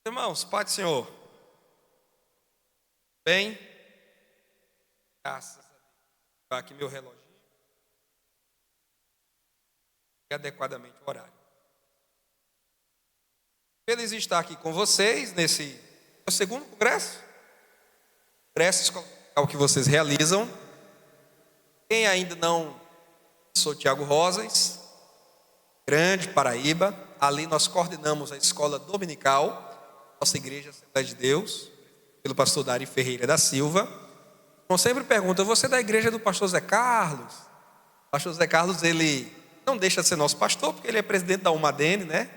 Irmãos, Pai do Senhor. Bem? Graças a Deus. Vou aqui meu reloginho. Adequadamente o horário. Feliz de estar aqui com vocês nesse segundo congresso. Congresso escolar que vocês realizam. Quem ainda não... Sou Tiago Rosas, Grande, Paraíba. Ali nós coordenamos a escola dominical, nossa igreja Assembleia de Deus, pelo pastor Dari Ferreira da Silva. Então sempre pergunta, você é da igreja do pastor Zé Carlos? O pastor Zé Carlos, ele não deixa de ser nosso pastor, porque ele é presidente da UMADN, né?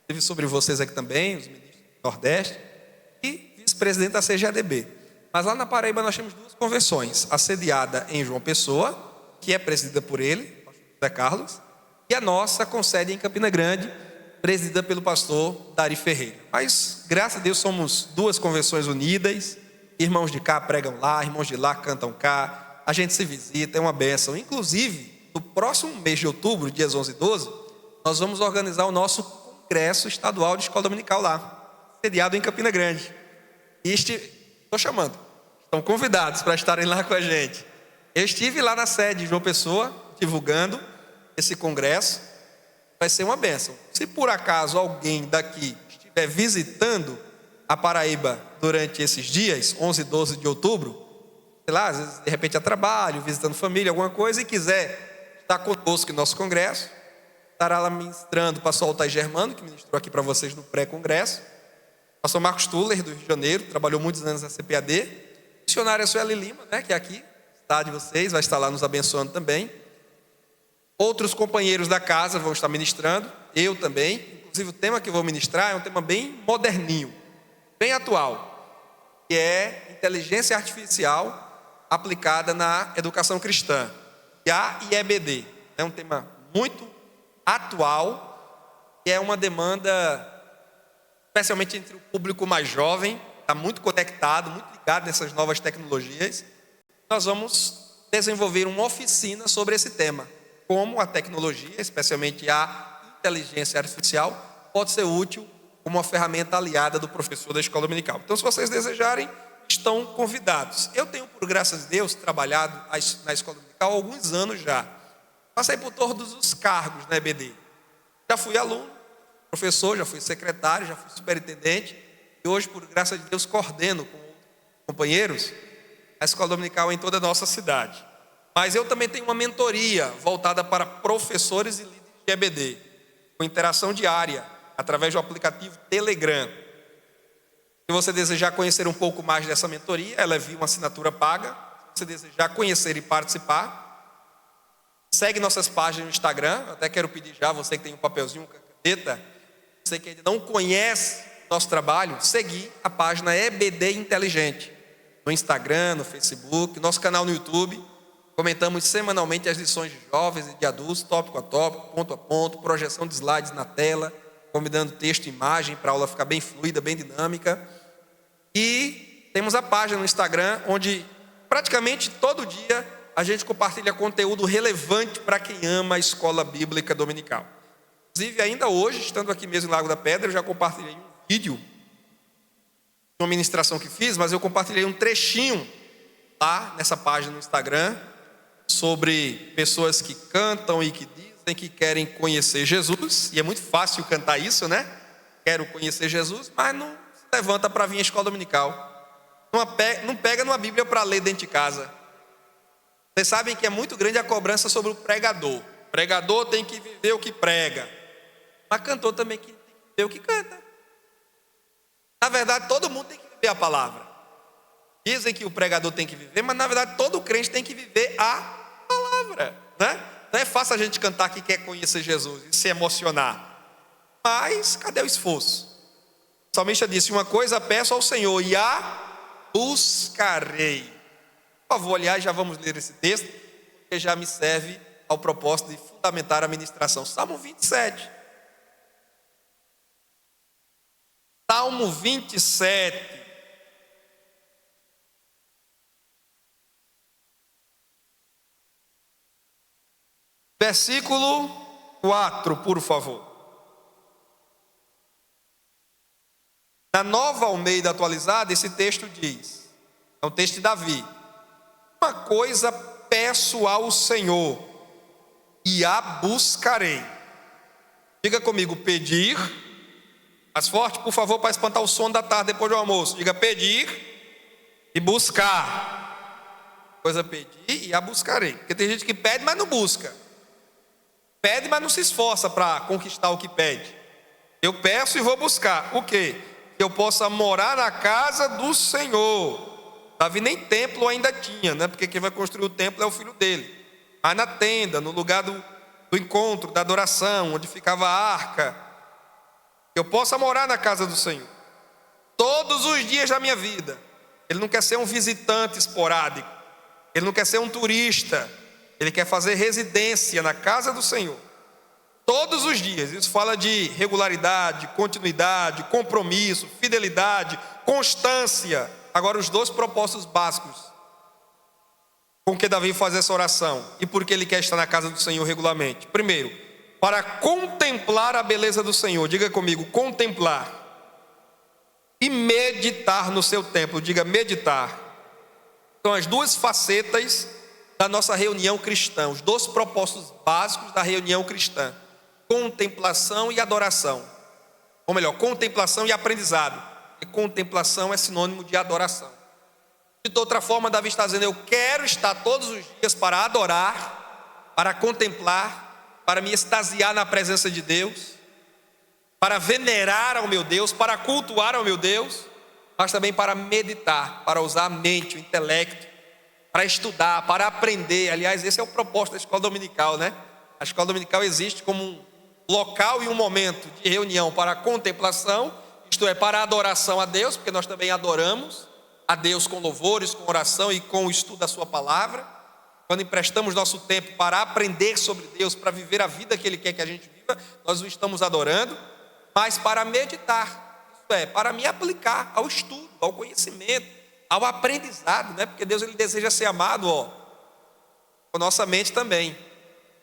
Teve sobre vocês aqui também, os ministros do Nordeste, e vice-presidente da CGADB. Mas lá na Paraíba nós temos duas convenções, a sediada em João Pessoa, que é presidida por ele, o pastor Zé Carlos, e a nossa com sede em Campina Grande, presidida pelo pastor Dari Ferreira. Mas, graças a Deus, somos duas convenções unidas, irmãos de cá pregam lá, irmãos de lá cantam cá, a gente se visita, é uma bênção. Inclusive, no próximo mês de outubro, dias 11 e 12, nós vamos organizar o nosso congresso estadual de escola dominical lá, sediado em Campina Grande. E estou chamando, estão convidados para estarem lá com a gente. Eu estive lá na sede de João Pessoa, divulgando esse congresso. Vai ser uma bênção. Se por acaso alguém daqui estiver visitando a Paraíba durante esses dias, 11 e 12 de outubro, sei lá, às vezes de repente a trabalho, visitando família, alguma coisa, e quiser estar conosco em nosso congresso, estará lá ministrando o pastor Altair Germano, que ministrou aqui para vocês no pré-congresso, pastor Marcos Tuller, do Rio de Janeiro, trabalhou muitos anos na CPAD, missionária Sueli Lima, né, que é aqui, está de vocês, vai estar lá nos abençoando também. Outros companheiros da casa vão estar ministrando, eu também. Inclusive o tema que eu vou ministrar é um tema bem moderninho, bem atual, que é inteligência artificial aplicada na educação cristã, IA e EBD. É um tema muito atual, que é uma demanda, especialmente entre o público mais jovem, está muito conectado, muito ligado nessas novas tecnologias. Nós vamos desenvolver uma oficina sobre esse tema. Como a tecnologia, especialmente a inteligência artificial, pode ser útil como uma ferramenta aliada do professor da escola dominical. Então, se vocês desejarem, estão convidados. Eu tenho, por graças a Deus, trabalhado na escola dominical há alguns anos já. Passei por todos os cargos na EBD. Já fui aluno, professor, já fui secretário, já fui superintendente. E hoje, por graça de Deus, coordeno com outros companheiros a escola dominical em toda a nossa cidade. Mas eu também tenho uma mentoria voltada para professores e líderes de EBD, com interação diária, através do aplicativo Telegram. Se você desejar conhecer um pouco mais dessa mentoria, ela é via uma assinatura paga. Se você desejar conhecer e participar, segue nossas páginas no Instagram. Eu até quero pedir já, você que tem um papelzinho, uma caneta, você que ainda não conhece nosso trabalho, seguir a página EBD Inteligente, no Instagram, no Facebook, nosso canal no YouTube. Comentamos semanalmente as lições de jovens e de adultos, tópico a tópico, ponto a ponto, projeção de slides na tela, combinando texto e imagem para a aula ficar bem fluida, bem dinâmica. E temos a página no Instagram, onde praticamente todo dia a gente compartilha conteúdo relevante para quem ama a escola bíblica dominical. Inclusive, ainda hoje, estando aqui mesmo em Lago da Pedra, eu já compartilhei um vídeo de uma ministração que fiz, mas eu compartilhei um trechinho lá nessa página no Instagram, sobre pessoas que cantam e que dizem que querem conhecer Jesus, e é muito fácil cantar isso, né? Quero conhecer Jesus, mas não se levanta para vir à escola dominical, não pega numa Bíblia para ler dentro de casa. Vocês sabem que é muito grande a cobrança sobre o pregador. O pregador tem que viver o que prega, mas cantor também tem que viver o que canta. Na verdade, todo mundo tem que viver a palavra. Dizem que o pregador tem que viver, mas na verdade todo crente tem que viver a palavra, né? Não é fácil a gente cantar que quer conhecer Jesus e se emocionar, mas cadê o esforço? O salmista disse: uma coisa peço ao Senhor e a buscarei. Por favor, aliás, já vamos ler esse texto, porque já me serve ao propósito de fundamentar a ministração. Salmo 27. Salmo 27. Versículo 4, por favor. Na Nova Almeida atualizada, esse texto diz, é um texto de Davi: uma coisa peço ao Senhor e a buscarei. Diga comigo, pedir. Mais forte, por favor, para espantar o sono da tarde depois do almoço. Diga, pedir e buscar. Coisa pedir e a buscarei. Porque tem gente que pede, mas não busca. Pede, mas não se esforça para conquistar o que pede. Eu peço e vou buscar. O quê? Que eu possa morar na casa do Senhor. Davi nem templo ainda tinha, né? Porque quem vai construir o templo é o filho dele. Mas na tenda, no lugar do encontro, da adoração, onde ficava a arca, que eu possa morar na casa do Senhor todos os dias da minha vida. Ele não quer ser um visitante esporádico, ele não quer ser um turista, ele quer fazer residência na casa do Senhor todos os dias. Isso fala de regularidade, continuidade, compromisso, fidelidade, constância. Agora, os dois propósitos básicos com que Davi faz essa oração e por que ele quer estar na casa do Senhor regularmente. Primeiro, para contemplar a beleza do Senhor. Diga comigo, contemplar. E meditar no seu templo. Diga, meditar. São as duas facetas da nossa reunião cristã, os dois propósitos básicos da reunião cristã: contemplação e adoração. Ou melhor, contemplação e aprendizado. E contemplação é sinônimo de adoração. De outra forma, Davi está dizendo: eu quero estar todos os dias para adorar, para contemplar, para me extasiar na presença de Deus, para venerar ao meu Deus, para cultuar ao meu Deus, mas também para meditar, para usar a mente, o intelecto, para estudar, para aprender. Aliás, esse é o propósito da escola dominical, né? A escola dominical existe como um local e um momento de reunião para a contemplação, isto é, para a adoração a Deus, porque nós também adoramos a Deus com louvores, com oração e com o estudo da sua palavra. Quando emprestamos nosso tempo para aprender sobre Deus, para viver a vida que Ele quer que a gente viva, nós o estamos adorando. Mas para meditar, isto é, para me aplicar ao estudo, ao conhecimento, ao aprendizado, né? Porque Deus, Ele deseja ser amado, com nossa mente também,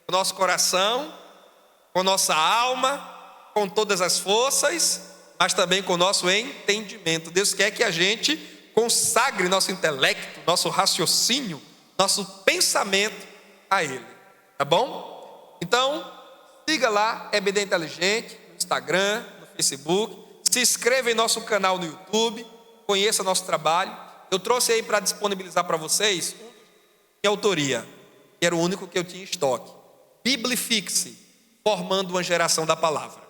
com nosso coração, com nossa alma, com todas as forças, mas também com o nosso entendimento. Deus quer que a gente consagre nosso intelecto, nosso raciocínio, nosso pensamento a Ele, tá bom? Então, siga lá, EBD Inteligente, no Instagram, no Facebook, se inscreva em nosso canal no YouTube, conheça nosso trabalho. Eu trouxe aí para disponibilizar para vocês minha autoria, que era o único que eu tinha em estoque: Biblifixe, formando uma geração da palavra.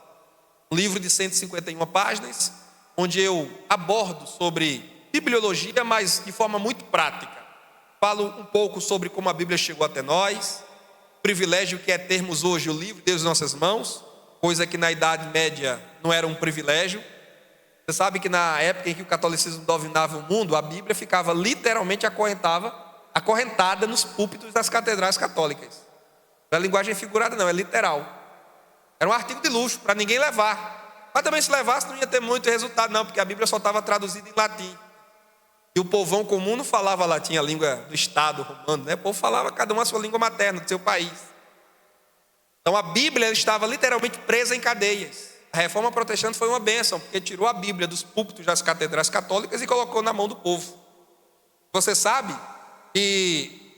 Um livro de 151 páginas, onde eu abordo sobre bibliologia, mas de forma muito prática. Falo um pouco sobre como a Bíblia chegou até nós, o privilégio que é termos hoje o livro de Deus em nossas mãos, coisa que na Idade Média não era um privilégio. Você sabe que na época em que o catolicismo dominava o mundo, a Bíblia ficava literalmente acorrentada nos púlpitos das catedrais católicas. Não é linguagem figurada não, é literal. Era um artigo de luxo para ninguém levar. Mas também se levasse não ia ter muito resultado não, porque a Bíblia só estava traduzida em latim. E o povão comum não falava latim, a língua do Estado romano, né? O povo falava cada um a sua língua materna do seu país. Então a Bíblia estava literalmente presa em cadeias. A reforma protestante foi uma bênção, porque tirou a Bíblia dos púlpitos das catedrais católicas e colocou na mão do povo. Você sabe que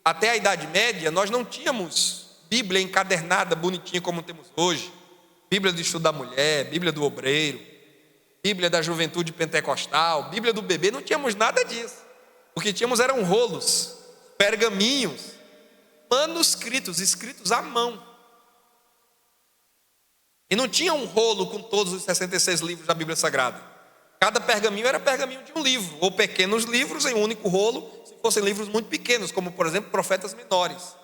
até a Idade Média nós não tínhamos Bíblia encadernada, bonitinha como temos hoje. Bíblia do estudo da mulher, Bíblia do obreiro, Bíblia da juventude pentecostal, Bíblia do bebê, não tínhamos nada disso. O que tínhamos eram rolos, pergaminhos, manuscritos, escritos à mão. E não tinha um rolo com todos os 66 livros da Bíblia Sagrada. Cada pergaminho era pergaminho de um livro, ou pequenos livros em um único rolo, se fossem livros muito pequenos, como por exemplo profetas menores.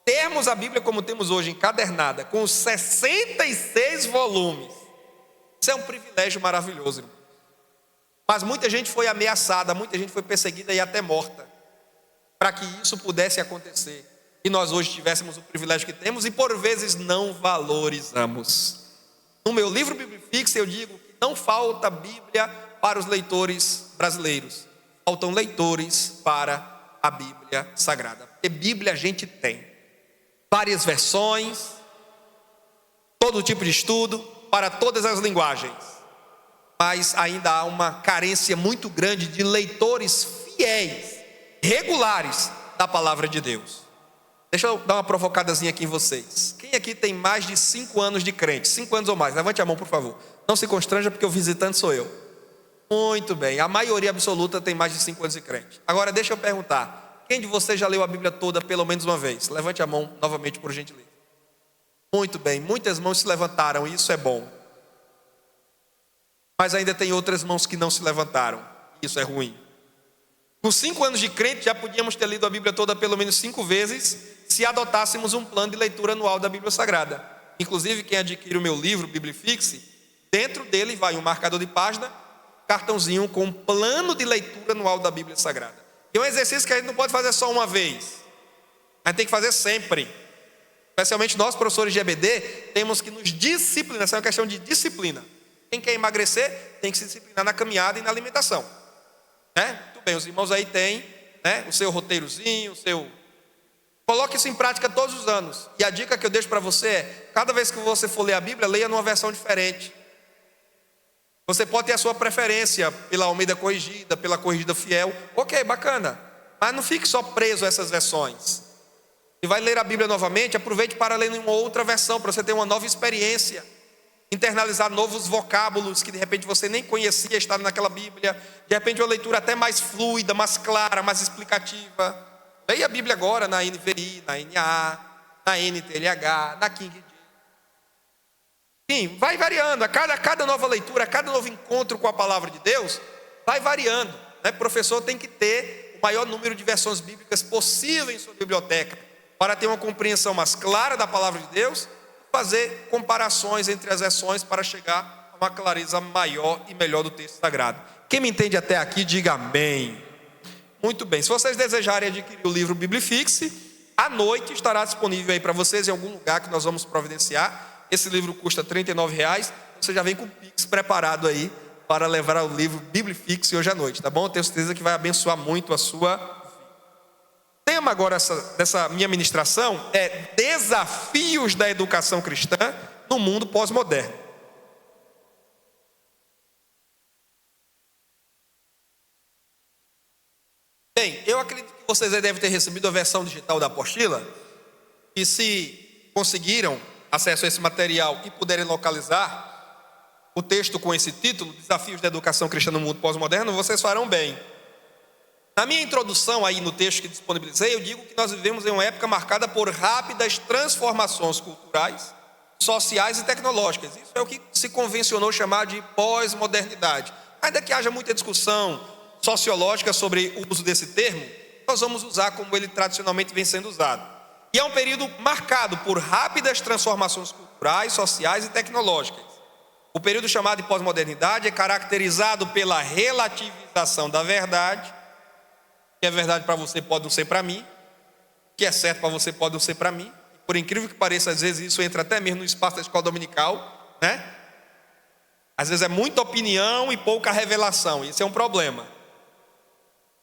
Termos a Bíblia como temos hoje, encadernada, com os 66 volumes, isso é um privilégio maravilhoso, irmão. Mas muita gente foi ameaçada, muita gente foi perseguida e até morta, para que isso pudesse acontecer. E nós hoje tivéssemos o privilégio que temos e por vezes não valorizamos. No meu livro Biblifixe eu digo que não falta Bíblia para os leitores brasileiros. Faltam leitores para a Bíblia Sagrada. Porque Bíblia a gente tem. Várias versões, todo tipo de estudo, para todas as linguagens. mas ainda há uma carência muito grande de leitores fiéis, regulares da palavra de Deus. Deixa eu dar uma provocadazinha aqui em vocês. Quem aqui tem mais de 5 anos de crente? 5 anos ou mais? Levante a mão, por favor. Não se constranja, porque o visitante sou eu. Muito bem, a maioria absoluta tem mais de 5 anos de crente. Agora deixa eu perguntar, quem de vocês já leu a Bíblia toda pelo menos uma vez? Levante a mão novamente, por gentileza. Muito bem, muitas mãos se levantaram, e isso é bom. Mas ainda tem outras mãos que não se levantaram, isso é ruim. Com 5 anos de crente já podíamos ter lido a Bíblia toda pelo menos 5 vezes, se adotássemos um plano de leitura anual da Bíblia Sagrada. Inclusive, quem adquire o meu livro, Biblifix, dentro dele vai um marcador de página, cartãozinho com um plano de leitura anual da Bíblia Sagrada. E é um exercício que a gente não pode fazer só uma vez, a gente tem que fazer sempre. Especialmente nós, professores de EBD, temos que nos disciplinar. Essa é uma questão de disciplina. Quem quer emagrecer tem que se disciplinar na caminhada e na alimentação, né? Muito bem, os irmãos aí têm, né, o seu roteirozinho, Coloque isso em prática todos os anos. E a dica que eu deixo para você é: cada vez que você for ler a Bíblia, leia numa versão diferente. Você pode ter a sua preferência pela Almeida Corrigida, pela Corrigida Fiel. Ok, bacana. Mas não fique só preso a essas versões. Se vai ler a Bíblia novamente, aproveite para ler em uma outra versão, para você ter uma nova experiência. Internalizar novos vocábulos que de repente você nem conhecia, estar naquela Bíblia. De repente uma leitura até mais fluida, mais clara, mais explicativa. Leia a Bíblia agora na NVI, na NAA, na NTLH, na King James. Sim, vai variando. A cada nova leitura, a cada novo encontro com a palavra de Deus, vai variando, né? O professor tem que ter o maior número de versões bíblicas possível em sua biblioteca, para ter uma compreensão mais clara da palavra de Deus, fazer comparações entre as versões para chegar a uma clareza maior e melhor do texto sagrado. Quem me entende até aqui, diga amém. Muito bem, se vocês desejarem adquirir o livro Biblifix, à noite estará disponível aí para vocês em algum lugar que nós vamos providenciar. Esse livro custa R$ 39, você já vem com o Pix preparado aí para levar o livro Biblifix hoje à noite, tá bom? Eu tenho certeza que vai abençoar muito a sua vida. O tema agora dessa minha ministração é desafios da educação cristã no mundo pós-moderno. Bem, eu acredito que vocês aí devem ter recebido a versão digital da apostila, e se conseguiram acesso a esse material e puderem localizar o texto com esse título, Desafios da Educação Cristã no Mundo Pós-Moderno, vocês farão bem. Na minha introdução aí no texto que disponibilizei, eu digo que nós vivemos em uma época marcada por rápidas transformações culturais, sociais e tecnológicas. Isso é o que se convencionou chamar de pós-modernidade. Ainda que haja muita discussão sociológica sobre o uso desse termo, nós vamos usar como ele tradicionalmente vem sendo usado. E é um período marcado por rápidas transformações culturais, sociais e tecnológicas. O período chamado de pós-modernidade é caracterizado pela relativização da verdade. O que é verdade para você pode não ser para mim. O que é certo para você pode não ser para mim. Por incrível que pareça, às vezes isso entra até mesmo no espaço da escola dominical, né? Às vezes é muita opinião e pouca revelação. Isso é um problema.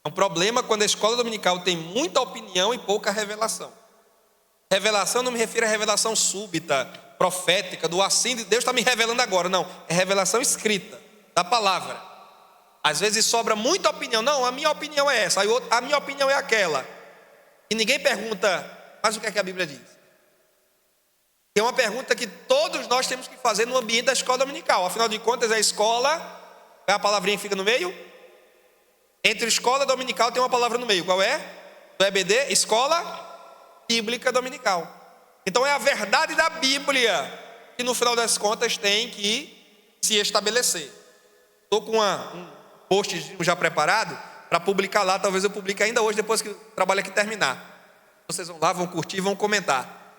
É um problema quando a escola dominical tem muita opinião e pouca revelação. Revelação não me refiro a revelação súbita, profética, do assim de Deus está me revelando agora. Não, é revelação escrita, da palavra. Às vezes sobra muita opinião. Não, a minha opinião é essa, a minha opinião é aquela. E ninguém pergunta, mas o que é que a Bíblia diz? É uma pergunta que todos nós temos que fazer no ambiente da escola dominical. Afinal de contas, a escola, é a palavrinha que fica no meio? Entre escola dominical tem uma palavra no meio. Qual é? Do EBD, escola bíblica dominical. Então é a verdade da Bíblia que no final das contas tem que se estabelecer. Estou com um post já preparado para publicar lá. Talvez eu publique ainda hoje, depois que o trabalho aqui terminar. Vocês vão lá, vão curtir, vão comentar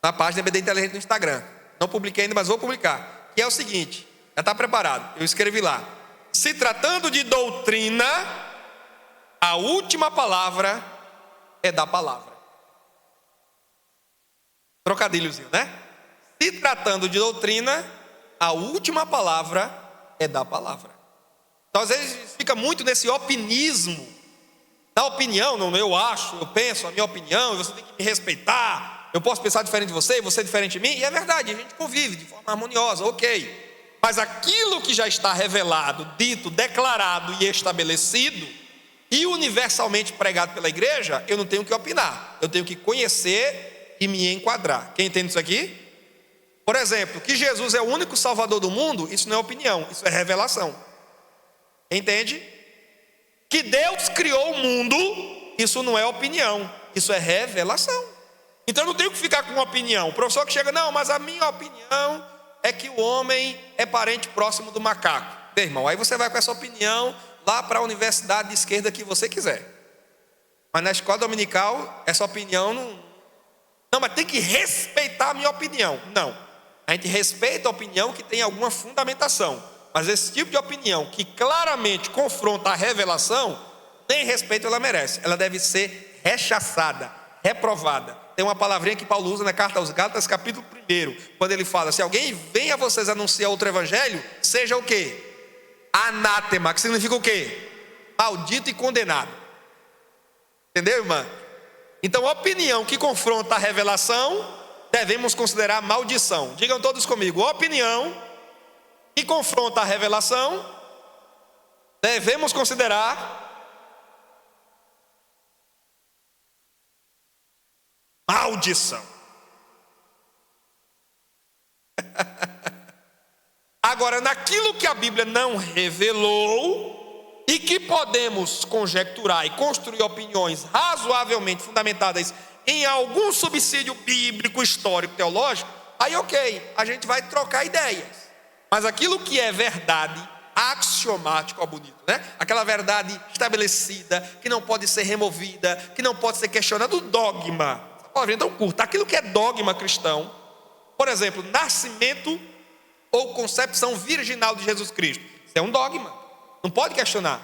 na página EBD Inteligente no Instagram. Não publiquei ainda, mas vou publicar. Que é o seguinte, já está preparado. Eu escrevi lá: se tratando de doutrina, a última palavra é da palavra. Trocadilhozinho, né? Se tratando de doutrina, a última palavra é da palavra. Então, às vezes, fica muito nesse opinismo. Da opinião, não, eu acho, eu penso, a minha opinião, e você tem que me respeitar. Eu posso pensar diferente de você, e você diferente de mim. E é verdade, a gente convive de forma harmoniosa, ok. Mas aquilo que já está revelado, dito, declarado e estabelecido, e universalmente pregado pela igreja, eu não tenho que opinar. Eu tenho que conhecer e me enquadrar. Quem entende isso aqui? Por exemplo, que Jesus é o único salvador do mundo, isso não é opinião, isso é revelação. Entende? Que Deus criou o mundo, isso não é opinião, isso é revelação. Então eu não tenho que ficar com uma opinião. O professor que chega, não, mas a minha opinião é que o homem é parente próximo do macaco. Meu irmão, aí você vai com essa opinião lá para a universidade de esquerda que você quiser. Mas na escola dominical, essa opinião não, mas tem que respeitar a minha opinião. Não, a gente respeita a opinião que tem alguma fundamentação. Mas esse tipo de opinião que claramente confronta a revelação, nem respeito ela merece. Ela deve ser rechaçada, reprovada. Tem uma palavrinha que Paulo usa na carta aos Gálatas, capítulo 1, quando ele fala, se alguém vem a vocês anunciar outro evangelho, seja o quê? Anátema, que significa o quê? Maldito e condenado. Entendeu, irmã? Então, opinião que confronta a revelação, devemos considerar maldição. Digam todos comigo, opinião que confronta a revelação, devemos considerar maldição. Agora, naquilo que a Bíblia não revelou e que podemos conjecturar e construir opiniões razoavelmente fundamentadas em algum subsídio bíblico, histórico, teológico, aí ok, a gente vai trocar ideias. Mas aquilo que é verdade axiomática, ó bonito, né? Aquela verdade estabelecida, que não pode ser removida, que não pode ser questionada, o dogma. Essa palavra é tão curta. Aquilo que é dogma cristão, por exemplo, nascimento ou concepção virginal de Jesus Cristo, isso é um dogma, não pode questionar.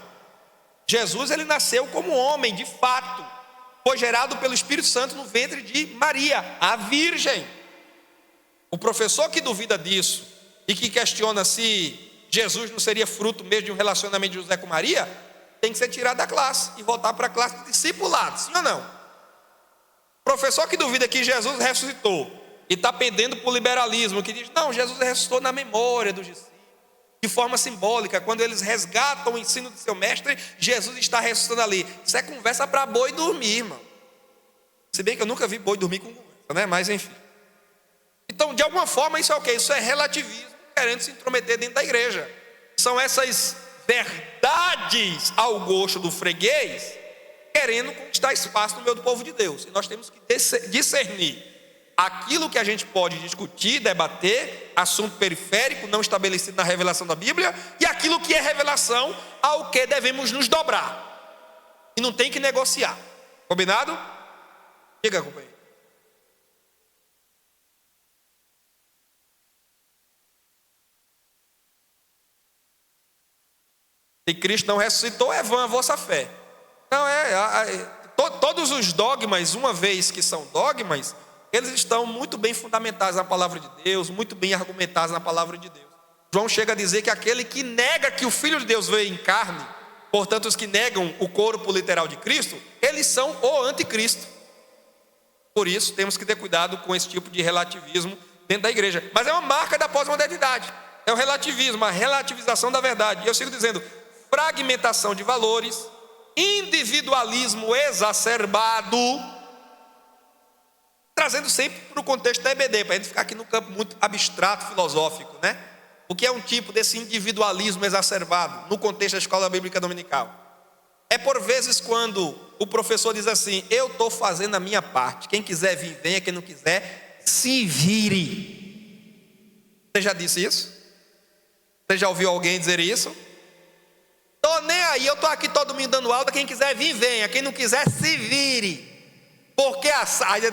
Jesus, ele nasceu como homem, de fato, foi gerado pelo Espírito Santo no ventre de Maria, a virgem. O professor que duvida disso e que questiona se Jesus não seria fruto mesmo de um relacionamento de José com Maria, tem que ser tirado da classe e voltar para a classe de discipulado, sim ou não? Professor que duvida que Jesus ressuscitou e está pendendo para o liberalismo, que diz, não, Jesus ressuscitou na memória dos discípulos, de forma simbólica, quando eles resgatam o ensino de seu mestre, Jesus está ressuscitando ali. Isso é conversa para boi dormir, irmão. Se bem que eu nunca vi boi dormir com conversa, né? Mas enfim. Então, de alguma forma, isso é o quê? Isso é relativismo, querendo se intrometer dentro da igreja. São essas verdades ao gosto do freguês, querendo conquistar espaço no meio do povo de Deus. E nós temos que discernir aquilo que a gente pode discutir, debater, assunto periférico, não estabelecido na revelação da Bíblia, e aquilo que é revelação, ao que devemos nos dobrar. E não tem que negociar. Combinado? Diga, companheiro. Se Cristo não ressuscitou, é vã a vossa fé. Não, todos os dogmas, uma vez que são dogmas, eles estão muito bem fundamentados na palavra de Deus, muito bem argumentados na palavra de Deus. João chega a dizer que aquele que nega que o Filho de Deus veio em carne, portanto os que negam o corpo literal de Cristo, eles são o anticristo. Por isso temos que ter cuidado com esse tipo de relativismo dentro da igreja. Mas é uma marca da pós-modernidade, é o relativismo, a relativização da verdade. E eu sigo dizendo, fragmentação de valores, individualismo exacerbado, trazendo sempre para o contexto da EBD, para a gente ficar aqui no campo muito abstrato, filosófico, né? O que é um tipo desse individualismo exacerbado no contexto da escola bíblica dominical? É por vezes quando o professor diz assim, eu estou fazendo a minha parte, quem quiser vir, venha, quem não quiser, se vire. Você já disse isso? Você já ouviu alguém dizer isso? Estou nem aí, eu estou aqui todo domingo dando aula, quem quiser vir, venha, quem não quiser, se vire. Porque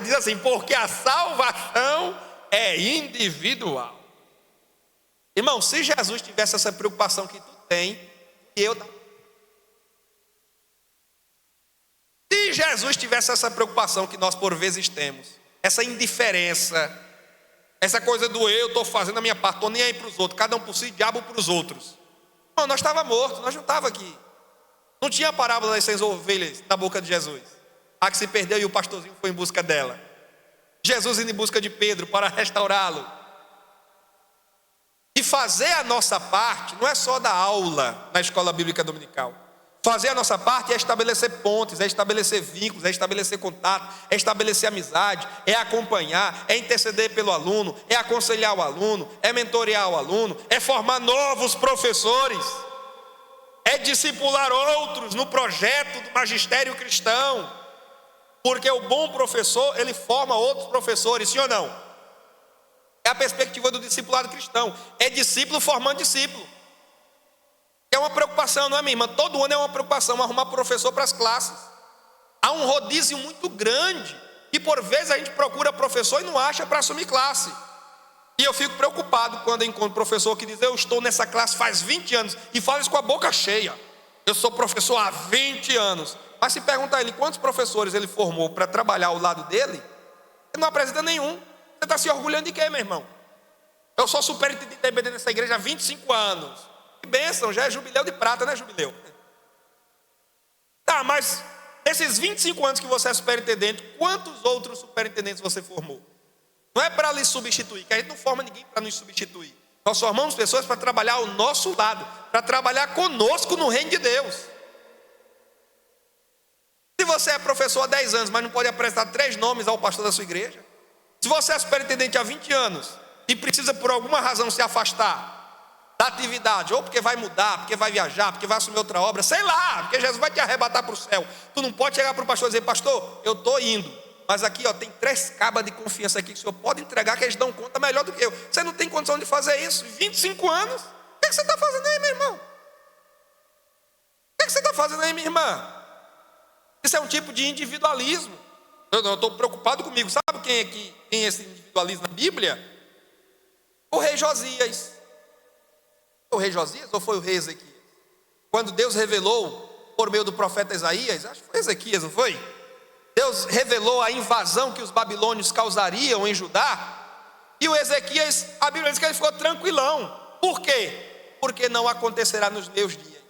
diz assim, porque a salvação é individual. Irmão, se Jesus tivesse essa preocupação que tu tem, e eu... Se Jesus tivesse essa preocupação que nós por vezes temos, essa indiferença, essa coisa do eu estou fazendo a minha parte, estou nem aí para os outros, cada um por si, diabo para os outros. Não, nós estávamos mortos, nós não estávamos aqui. Não tinha a parábola das 100 ovelhas na boca de Jesus. A que se perdeu e o pastorzinho foi em busca dela. Jesus indo em busca de Pedro para restaurá-lo. E fazer a nossa parte não é só dar aula na escola bíblica dominical. Fazer a nossa parte é estabelecer pontes, é estabelecer vínculos, é estabelecer contato, é estabelecer amizade, é acompanhar, é interceder pelo aluno, é aconselhar o aluno, é mentorear o aluno, é formar novos professores, é discipular outros no projeto do magistério cristão. Porque o bom professor, ele forma outros professores, sim ou não? É a perspectiva do discipulado cristão. É discípulo formando discípulo. É uma preocupação, não é, minha irmã? Todo ano é uma preocupação arrumar professor para as classes. Há um rodízio muito grande. E por vezes a gente procura professor e não acha para assumir classe. E eu fico preocupado quando eu encontro professor que diz: eu estou nessa classe faz 20 anos. E fala isso com a boca cheia. Eu sou professor há 20 anos. Mas se perguntar a ele quantos professores ele formou para trabalhar ao lado dele, ele não apresenta nenhum. Você está se orgulhando de quê, meu irmão? Eu sou superintendente da IBD nessa igreja há 25 anos. Que bênção, já é jubileu de prata, né, jubileu? Tá, mas nesses 25 anos que você é superintendente, quantos outros superintendentes você formou? Não é para lhe substituir, que a gente não forma ninguém para nos substituir. Nós formamos pessoas para trabalhar ao nosso lado, para trabalhar conosco no reino de Deus. Se você é professor há 10 anos, mas não pode apresentar 3 nomes ao pastor da sua igreja. Se você é superintendente há 20 anos e precisa por alguma razão se afastar da atividade, ou porque vai mudar, porque vai viajar, porque vai assumir outra obra, sei lá, porque Jesus vai te arrebatar para o céu. Tu não pode chegar para o pastor e dizer: pastor, eu estou indo, mas aqui tem 3 cabas de confiança aqui que o senhor pode entregar, que eles dão conta melhor do que eu. Você não tem condição de fazer isso. 25 anos, o que você está fazendo aí, meu irmão? O que você está fazendo aí, minha irmã? Isso é um tipo de individualismo. Eu estou preocupado comigo. Sabe quem é que tem esse individualismo na Bíblia? O rei Josias. O rei Josias ou foi o rei Ezequias? Quando Deus revelou por meio do profeta Isaías, acho que foi Ezequias, não foi? Deus revelou a invasão que os babilônios causariam em Judá. E o Ezequias, a Bíblia diz que ele ficou tranquilão. Por quê? Porque não acontecerá nos meus dias.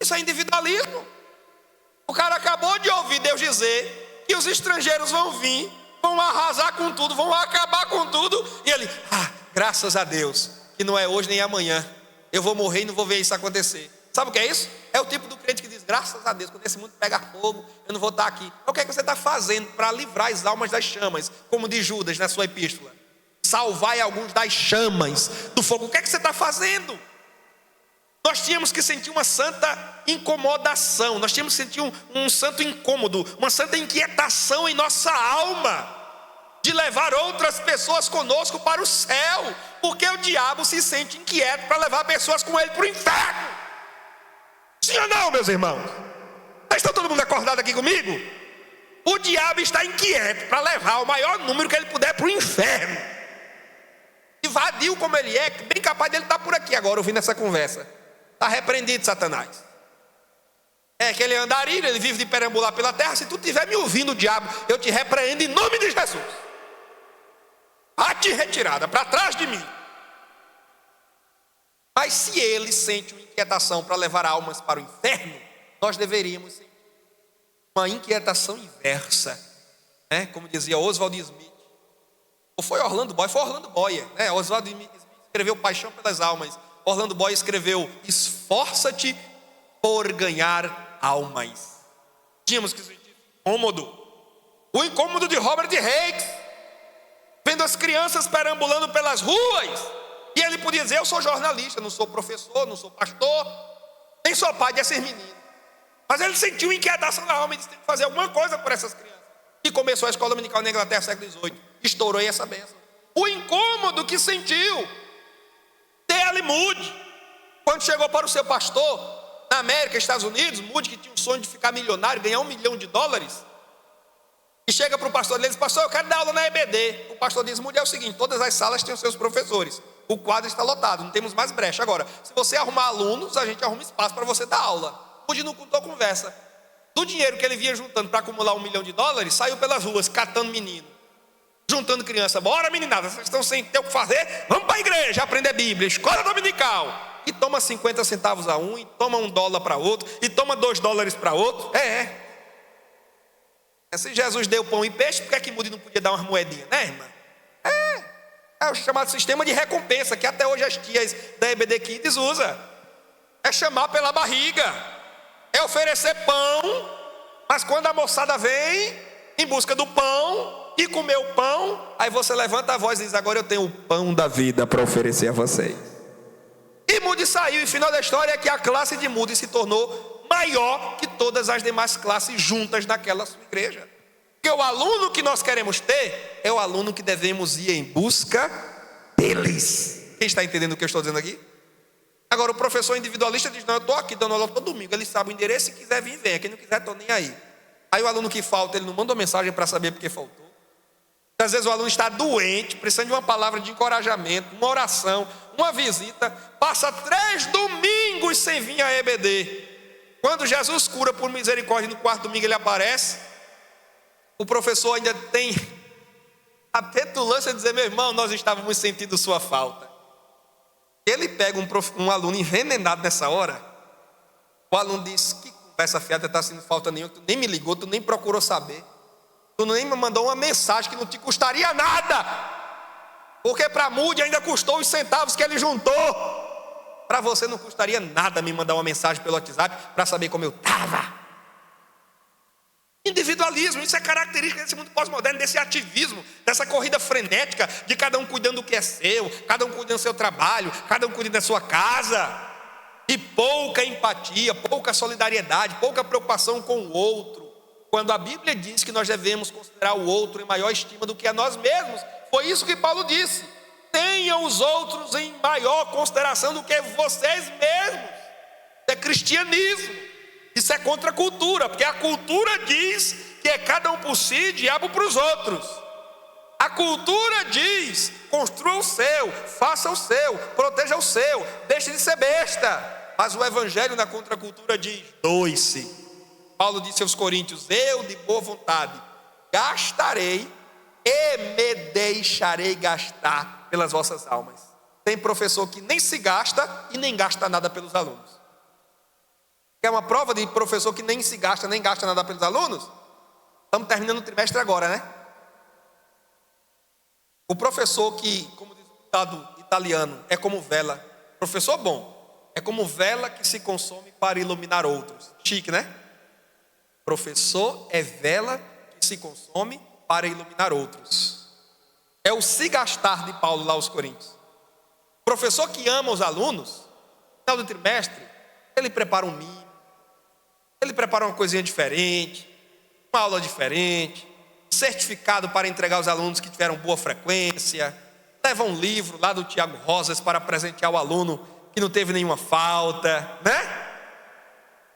Isso é individualismo. O cara acabou de ouvir Deus dizer que os estrangeiros vão vir, vão arrasar com tudo, vão acabar com tudo. E ele: graças a Deus, que não é hoje nem amanhã. Eu vou morrer e não vou ver isso acontecer. Sabe o que é isso? É o tipo do crente que diz: graças a Deus, quando esse mundo pega fogo, eu não vou estar aqui. O que é que você está fazendo para livrar as almas das chamas? Como diz Judas na sua epístola: salvai alguns das chamas do fogo. O que é que você está fazendo? Nós tínhamos que sentir uma santa incomodação. Nós tínhamos que sentir um santo incômodo, uma santa inquietação em nossa alma, de levar outras pessoas conosco para o céu, porque o diabo se sente inquieto para levar pessoas com ele para o inferno. Sim ou não, meus irmãos? Está todo mundo acordado aqui comigo? O diabo está inquieto para levar o maior número que ele puder para o inferno. E vadio como ele é, bem capaz de ele estar por aqui agora ouvindo essa conversa. Está repreendido, Satanás. É aquele andarilho, ele vive de perambular pela terra. Se tu estiver me ouvindo, diabo, eu te repreendo em nome de Jesus. Bate retirada, para trás de mim. Mas se ele sente uma inquietação para levar almas para o inferno, nós deveríamos sentir uma inquietação inversa, né? Como dizia Oswald Smith. Ou foi Orlando Boyer? Foi Orlando Boyer, né? Oswald Smith escreveu Paixão pelas Almas. Orlando Boyer escreveu: esforça-te por ganhar almas. Tínhamos que sentir incômodo. O incômodo de Robert Hicks, vendo as crianças perambulando pelas ruas. E ele podia dizer: eu sou jornalista, não sou professor, não sou pastor, nem sou pai desses meninos. Mas ele sentiu inquietação na alma e disse: tem que fazer alguma coisa por essas crianças. E começou a escola dominical na Inglaterra, século XVIII. Estourou aí essa bênção. O incômodo que sentiu D.L. Moody, quando chegou para o seu pastor na América, Estados Unidos, Moody, que tinha um sonho de ficar milionário, ganhar $1 milhão, e chega para o pastor e diz: pastor, eu quero dar aula na EBD. O pastor diz: Moody, é o seguinte, todas as salas têm os seus professores, o quadro está lotado, não temos mais brecha. Agora, se você arrumar alunos, a gente arruma espaço para você dar aula. Moody não contou conversa. Do dinheiro que ele vinha juntando para acumular $1 milhão, saiu pelas ruas catando menino, juntando criança. Bora, meninada, vocês estão sem ter o que fazer? Vamos para a igreja aprender Bíblia, escola dominical. E toma 50 centavos a um, e toma $1 para outro, e toma $2 para outro. Se Jesus deu pão e peixe, por que é que Moody não podia dar umas moedinhas, né, irmã? É o chamado sistema de recompensa, que até hoje as tias da EBD Kids usam. É chamar pela barriga, é oferecer pão, mas quando a moçada vem em busca do pão e comer o pão, aí você levanta a voz e diz: agora eu tenho o pão da vida para oferecer a vocês. E Moody saiu, e o final da história é que a classe de Moody se tornou maior que todas as demais classes juntas naquela sua igreja. Porque o aluno que nós queremos ter é o aluno que devemos ir em busca deles. Quem está entendendo o que eu estou dizendo aqui? Agora o professor individualista diz: não, eu estou aqui dando aula todo domingo, ele sabe o endereço, se quiser vir, venha, quem não quiser, estou nem aí. Aí o aluno que falta, ele não manda uma mensagem para saber porque faltou. Às vezes o aluno está doente, precisando de uma palavra de encorajamento, uma oração, uma visita, passa 3 domingos sem vir à EBD. Quando Jesus cura por misericórdia, no 4º domingo ele aparece, o professor ainda tem a petulância de dizer: meu irmão, nós estávamos sentindo sua falta. Ele pega um aluno envenenado nessa hora, o aluno diz: que conversa fiada, está sentindo falta nenhuma, tu nem me ligou, tu nem procurou saber, tu nem me mandou uma mensagem que não te custaria nada, porque para Moody ainda custou os centavos que ele juntou. Para você não custaria nada me mandar uma mensagem pelo WhatsApp para saber como eu estava. Individualismo, isso é característica desse mundo pós-moderno, desse ativismo, dessa corrida frenética, de cada um cuidando do que é seu, cada um cuidando do seu trabalho, cada um cuidando da sua casa, e pouca empatia, pouca solidariedade, pouca preocupação com o outro. Quando a Bíblia diz que nós devemos considerar o outro em maior estima do que a nós mesmos, foi isso que Paulo disse: tenham os outros em maior consideração do que vocês mesmos. Isso é cristianismo. Isso é contra a cultura, porque a cultura diz que é cada um por si, diabo para os outros. A cultura diz: construa o seu, faça o seu, proteja o seu, deixe de ser besta. Mas o evangelho na contracultura diz: doe-se. Paulo disse aos coríntios: eu de boa vontade gastarei e me deixarei gastar pelas vossas almas. Tem professor que nem se gasta e nem gasta nada pelos alunos. Quer uma prova de professor que nem se gasta, nem gasta nada pelos alunos? Estamos terminando o trimestre agora, né? O professor que, como diz o ditado italiano, é como vela. Professor bom, é como vela que se consome para iluminar outros. Chique, né? Professor é vela que se consome para iluminar outros. É o se gastar de Paulo lá aos Coríntios. Professor que ama os alunos, no final do trimestre, ele prepara um mimo, ele prepara uma coisinha diferente, uma aula diferente, certificado para entregar aos alunos que tiveram boa frequência, leva um livro lá do Tiago Rosas para presentear o aluno que não teve nenhuma falta, né?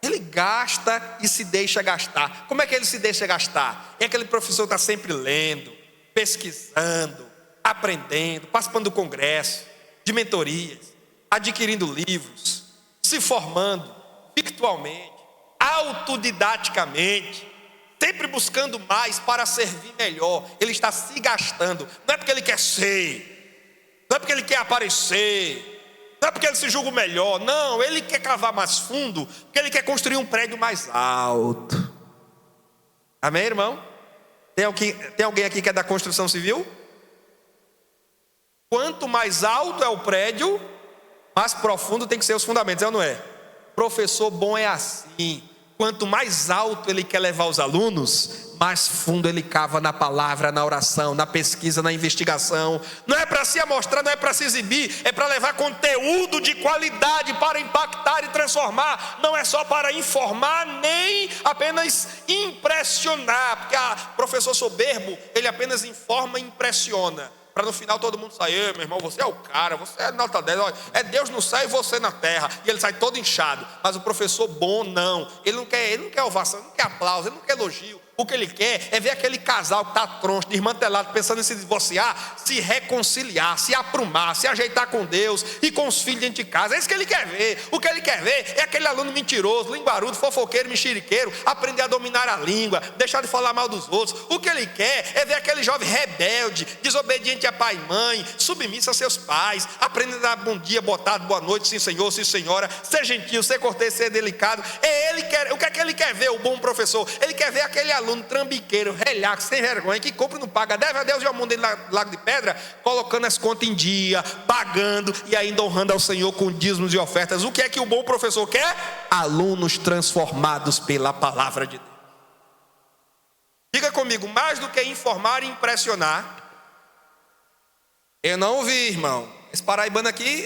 Ele gasta e se deixa gastar. Como é que ele se deixa gastar? É aquele professor que está sempre lendo, pesquisando, aprendendo, participando do congresso, de mentorias, adquirindo livros, se formando virtualmente, autodidaticamente, sempre buscando mais para servir melhor. Ele está se gastando. Não é porque ele quer ser, não é porque ele quer aparecer, não é porque ele se julga o melhor. Não, ele quer cavar mais fundo, porque ele quer construir um prédio mais alto. Amém, irmão? Tem alguém aqui que é da construção civil? Quanto mais alto é o prédio, mais profundo tem que ser os fundamentos, é ou não é? Professor bom é assim. Quanto mais alto ele quer levar os alunos, mais fundo ele cava na palavra, na oração, na pesquisa, na investigação. Não é para se amostrar, não é para se exibir, é para levar conteúdo de qualidade para impactar e transformar. Não é só para informar, nem apenas impressionar, porque o professor soberbo, ele apenas informa e impressiona, para no final todo mundo sair: meu irmão, você é o cara, você é nota 10, olha, é Deus no céu e você na terra. E ele sai todo inchado. Mas o professor bom não, ele não quer ovação, ele não quer aplauso, ele não quer elogio. O que ele quer é ver aquele casal que está troncho, desmantelado, pensando em se divorciar, se reconciliar, se aprumar, se ajeitar com Deus e com os filhos dentro de casa. É isso que ele quer ver. O que ele quer ver é aquele aluno mentiroso, linguarudo, fofoqueiro, mexeriqueiro, aprender a dominar a língua, deixar de falar mal dos outros. O que ele quer é ver aquele jovem rebelde, desobediente a pai e mãe, submisso a seus pais, aprendendo a dar bom dia, boa tarde, boa noite, sim senhor, sim senhora, ser gentil, ser cortês, ser delicado. O que é que ele quer ver, o bom professor? Ele quer ver aquele aluno aluno trambiqueiro, relhaco, sem vergonha, que compra e não paga, deve a Deus e ao mundo dele Lago de Pedra, colocando as contas em dia, pagando e ainda honrando ao Senhor com dízimos e ofertas. O que é que o bom professor quer? Alunos transformados pela palavra de Deus. Diga comigo, mais do que informar e impressionar. Eu não ouvi, irmão. Esse paraibano aqui...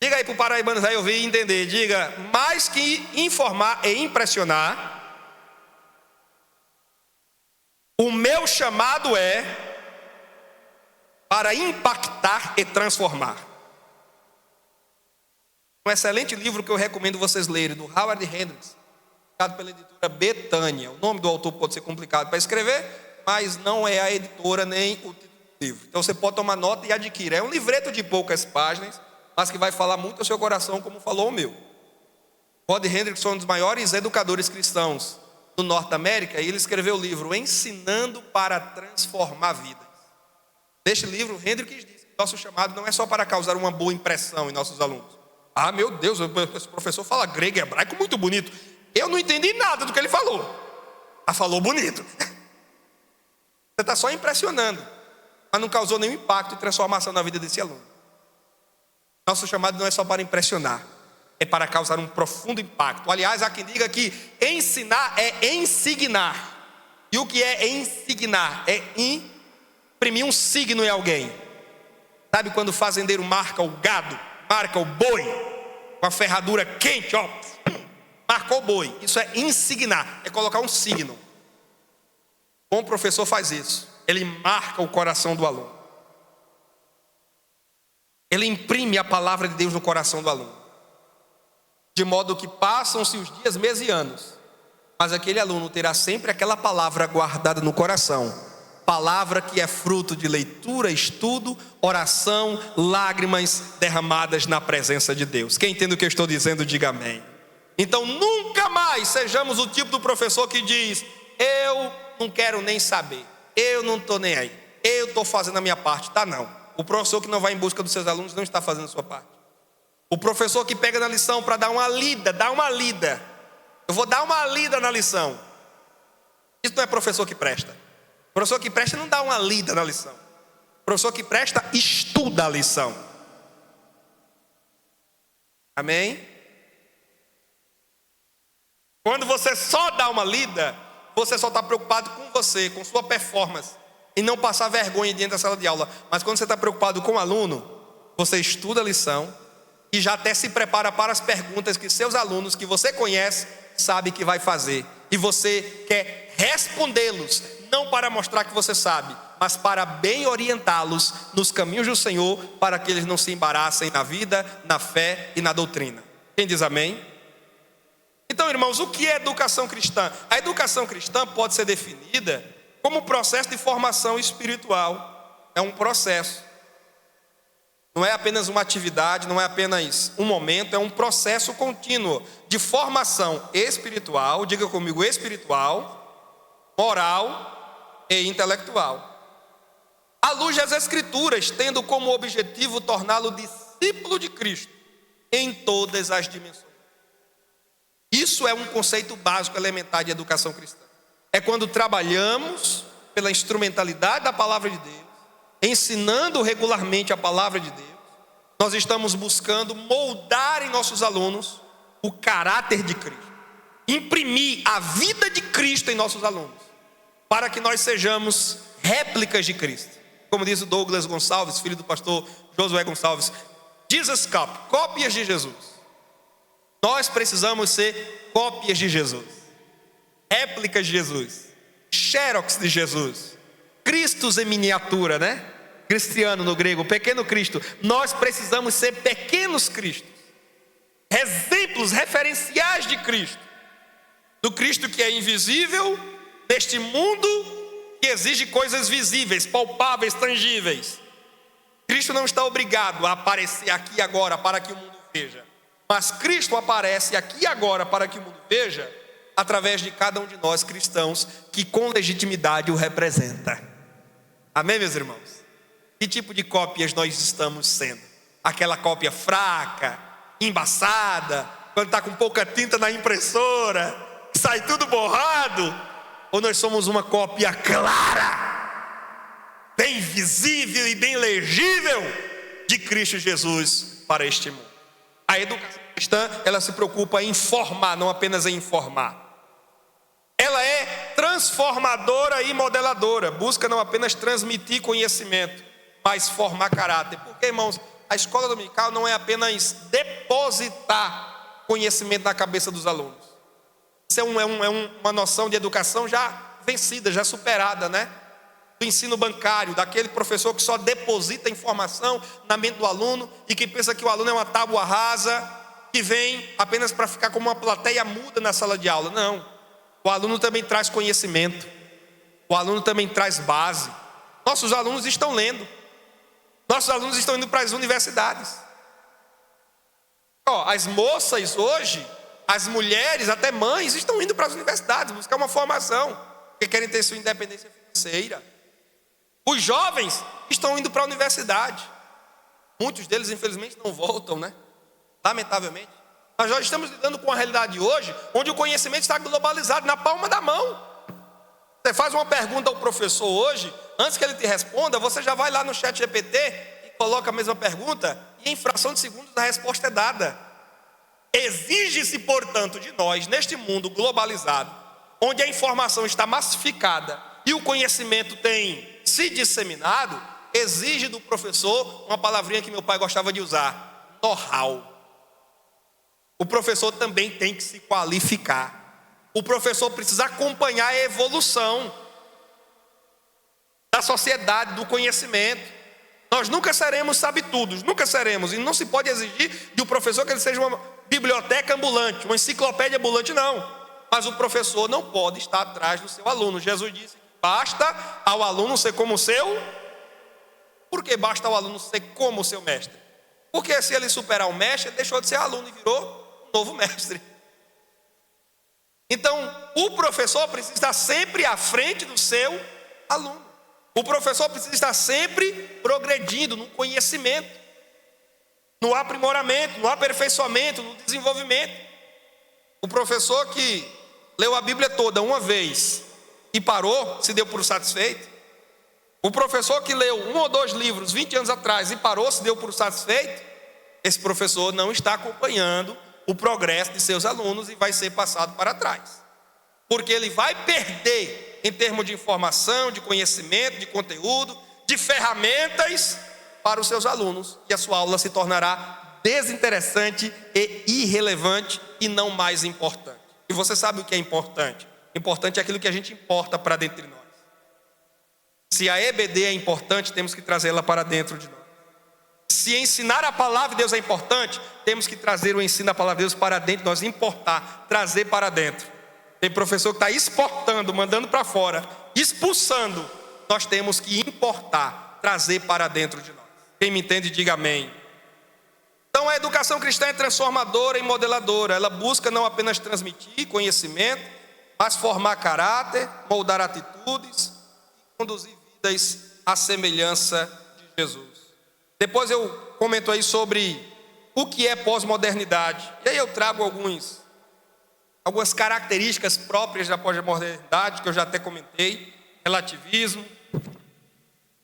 Diga aí para o paraibano, vai ouvir e entender. Diga, mais que informar e impressionar, o meu chamado é para impactar e transformar. Um excelente livro que eu recomendo vocês lerem, do Howard Hendricks, publicado pela editora Betânia. O nome do autor pode ser complicado para escrever, mas não é a editora nem o título do livro. Então você pode tomar nota e adquirir. É um livreto de poucas páginas, mas que vai falar muito ao seu coração, como falou o meu. Rod Hendricks foi um dos maiores educadores cristãos do Norte da América, e ele escreveu o livro Ensinando para Transformar Vidas. Neste livro, Hendricks diz que nosso chamado não é só para causar uma boa impressão em nossos alunos. Ah, meu Deus, esse professor fala grego e hebraico muito bonito. Eu não entendi nada do que ele falou. Ah, falou bonito. Você está só impressionando, mas não causou nenhum impacto e transformação na vida desse aluno. Nosso chamado não é só para impressionar, é para causar um profundo impacto. Aliás, há quem diga que ensinar é ensignar. E o que é ensignar? É imprimir um signo em alguém. Sabe quando o fazendeiro marca o gado, marca o boi, com a ferradura quente, ó, marcou o boi. Isso é ensignar, é colocar um signo. O bom professor faz isso. Ele marca o coração do aluno. Ele imprime a palavra de Deus no coração do aluno. De modo que passam-se os dias, meses e anos, mas aquele aluno terá sempre aquela palavra guardada no coração. Palavra que é fruto de leitura, estudo, oração, lágrimas derramadas na presença de Deus. Quem entende o que eu estou dizendo, diga amém. Então nunca mais sejamos o tipo do professor que diz: eu não quero nem saber, eu não estou nem aí, eu estou fazendo a minha parte. Tá, não. O professor que não vai em busca dos seus alunos não está fazendo a sua parte. O professor que pega na lição para dar uma lida, eu vou dar uma lida na lição. Isso não é professor que presta. O professor que presta não dá uma lida na lição. O professor que presta estuda a lição. Amém? Quando você só dá uma lida, você só está preocupado com você, com sua performance, e não passar vergonha dentro da sala de aula. Mas quando você está preocupado com o aluno, você estuda a lição e já até se prepara para as perguntas que seus alunos, que você conhece, sabe que vai fazer. E você quer respondê-los, não para mostrar que você sabe, mas para bem orientá-los nos caminhos do Senhor, para que eles não se embaraçem na vida, na fé e na doutrina. Quem diz amém? Então, irmãos, o que é educação cristã? A educação cristã pode ser definida como um processo de formação espiritual. É um processo. Não é apenas uma atividade, não é apenas um momento, é um processo contínuo de formação espiritual, diga comigo, espiritual, moral e intelectual. À luz das Escrituras, tendo como objetivo torná-lo discípulo de Cristo em todas as dimensões. Isso é um conceito básico, elementar de educação cristã. É quando trabalhamos pela instrumentalidade da palavra de Deus, ensinando regularmente a palavra de Deus, nós estamos buscando moldar em nossos alunos o caráter de Cristo, imprimir a vida de Cristo em nossos alunos, para que nós sejamos réplicas de Cristo. Como diz o Douglas Gonçalves, filho do pastor Josué Gonçalves, Jesus Cop, cópias de Jesus. Nós precisamos ser cópias de Jesus, réplicas de Jesus, xerox de Jesus, Cristos em miniatura, né? Cristiano no grego, pequeno Cristo. Nós precisamos ser pequenos Cristos, exemplos referenciais de Cristo, do Cristo que é invisível neste mundo que exige coisas visíveis, palpáveis, tangíveis. Cristo não está obrigado a aparecer aqui agora para que o mundo veja, mas Cristo aparece aqui agora para que o mundo veja através de cada um de nós cristãos que com legitimidade o representa. Amém, meus irmãos? Que tipo de cópias nós estamos sendo? Aquela cópia fraca, embaçada, quando está com pouca tinta na impressora, sai tudo borrado, ou nós somos uma cópia clara, bem visível e bem legível de Cristo Jesus para este mundo. A educação cristã, ela se preocupa em formar, não apenas em informar. Ela é transformadora e modeladora, busca não apenas transmitir conhecimento, mas formar caráter. Porque, irmãos, a escola dominical não é apenas depositar conhecimento na cabeça dos alunos. Isso é uma noção de educação já vencida, já superada, né? Do ensino bancário, daquele professor que só deposita informação na mente do aluno e que pensa que o aluno é uma tábua rasa, que vem apenas para ficar como uma plateia muda na sala de aula. Não. O aluno também traz conhecimento. O aluno também traz base. Nossos alunos estão lendo. Nossos alunos estão indo para as universidades. As moças hoje, as mulheres, até mães, estão indo para as universidades buscar uma formação, porque querem ter sua independência financeira. Os jovens estão indo para a universidade. Muitos deles, infelizmente, não voltam, né? Lamentavelmente. Nós já estamos lidando com a realidade hoje, onde o conhecimento está globalizado na palma da mão. Você faz uma pergunta ao professor hoje, antes que ele te responda, você já vai lá no chat GPT e coloca a mesma pergunta, e em fração de segundos a resposta é dada. Exige-se, portanto, de nós, neste mundo globalizado, onde a informação está massificada e o conhecimento tem se disseminado, exige do professor uma palavrinha que meu pai gostava de usar: know-how. O professor também tem que se qualificar. O professor precisa acompanhar a evolução da sociedade, do conhecimento. Nós nunca seremos sabe-tudos, nunca seremos. E não se pode exigir de um professor que ele seja uma biblioteca ambulante, uma enciclopédia ambulante, não. Mas o professor não pode estar atrás do seu aluno. Jesus disse que basta ao aluno ser como o seu. Por que basta ao aluno ser como o seu mestre? Porque se ele superar o mestre, ele deixou de ser aluno e virou novo mestre. Então, o professor precisa estar sempre à frente do seu aluno. O professor precisa estar sempre progredindo no conhecimento, no aprimoramento, no aperfeiçoamento, no desenvolvimento. O professor que leu a Bíblia toda uma vez e parou, se deu por satisfeito. O professor que leu 1 ou 2 livros 20 anos atrás e parou, se deu por satisfeito. Esse professor não está acompanhando o progresso de seus alunos e vai ser passado para trás. Porque ele vai perder em termos de informação, de conhecimento, de conteúdo, de ferramentas para os seus alunos. E a sua aula se tornará desinteressante e irrelevante e não mais importante. E você sabe o que é importante? Importante é aquilo que a gente importa para dentro de nós. Se a EBD é importante, temos que trazê-la para dentro de nós. Se ensinar a palavra de Deus é importante, temos que trazer o ensino da palavra de Deus para dentro, nós importar, trazer para dentro. Tem professor que está exportando, mandando para fora, expulsando. Nós temos que importar, trazer para dentro de nós. Quem me entende, diga amém. Então a educação cristã é transformadora e modeladora. Ela busca não apenas transmitir conhecimento, mas formar caráter, moldar atitudes e conduzir vidas à semelhança de Jesus. Depois eu comento aí sobre o que é pós-modernidade. E aí eu trago algumas características próprias da pós-modernidade, que eu já até comentei. Relativismo,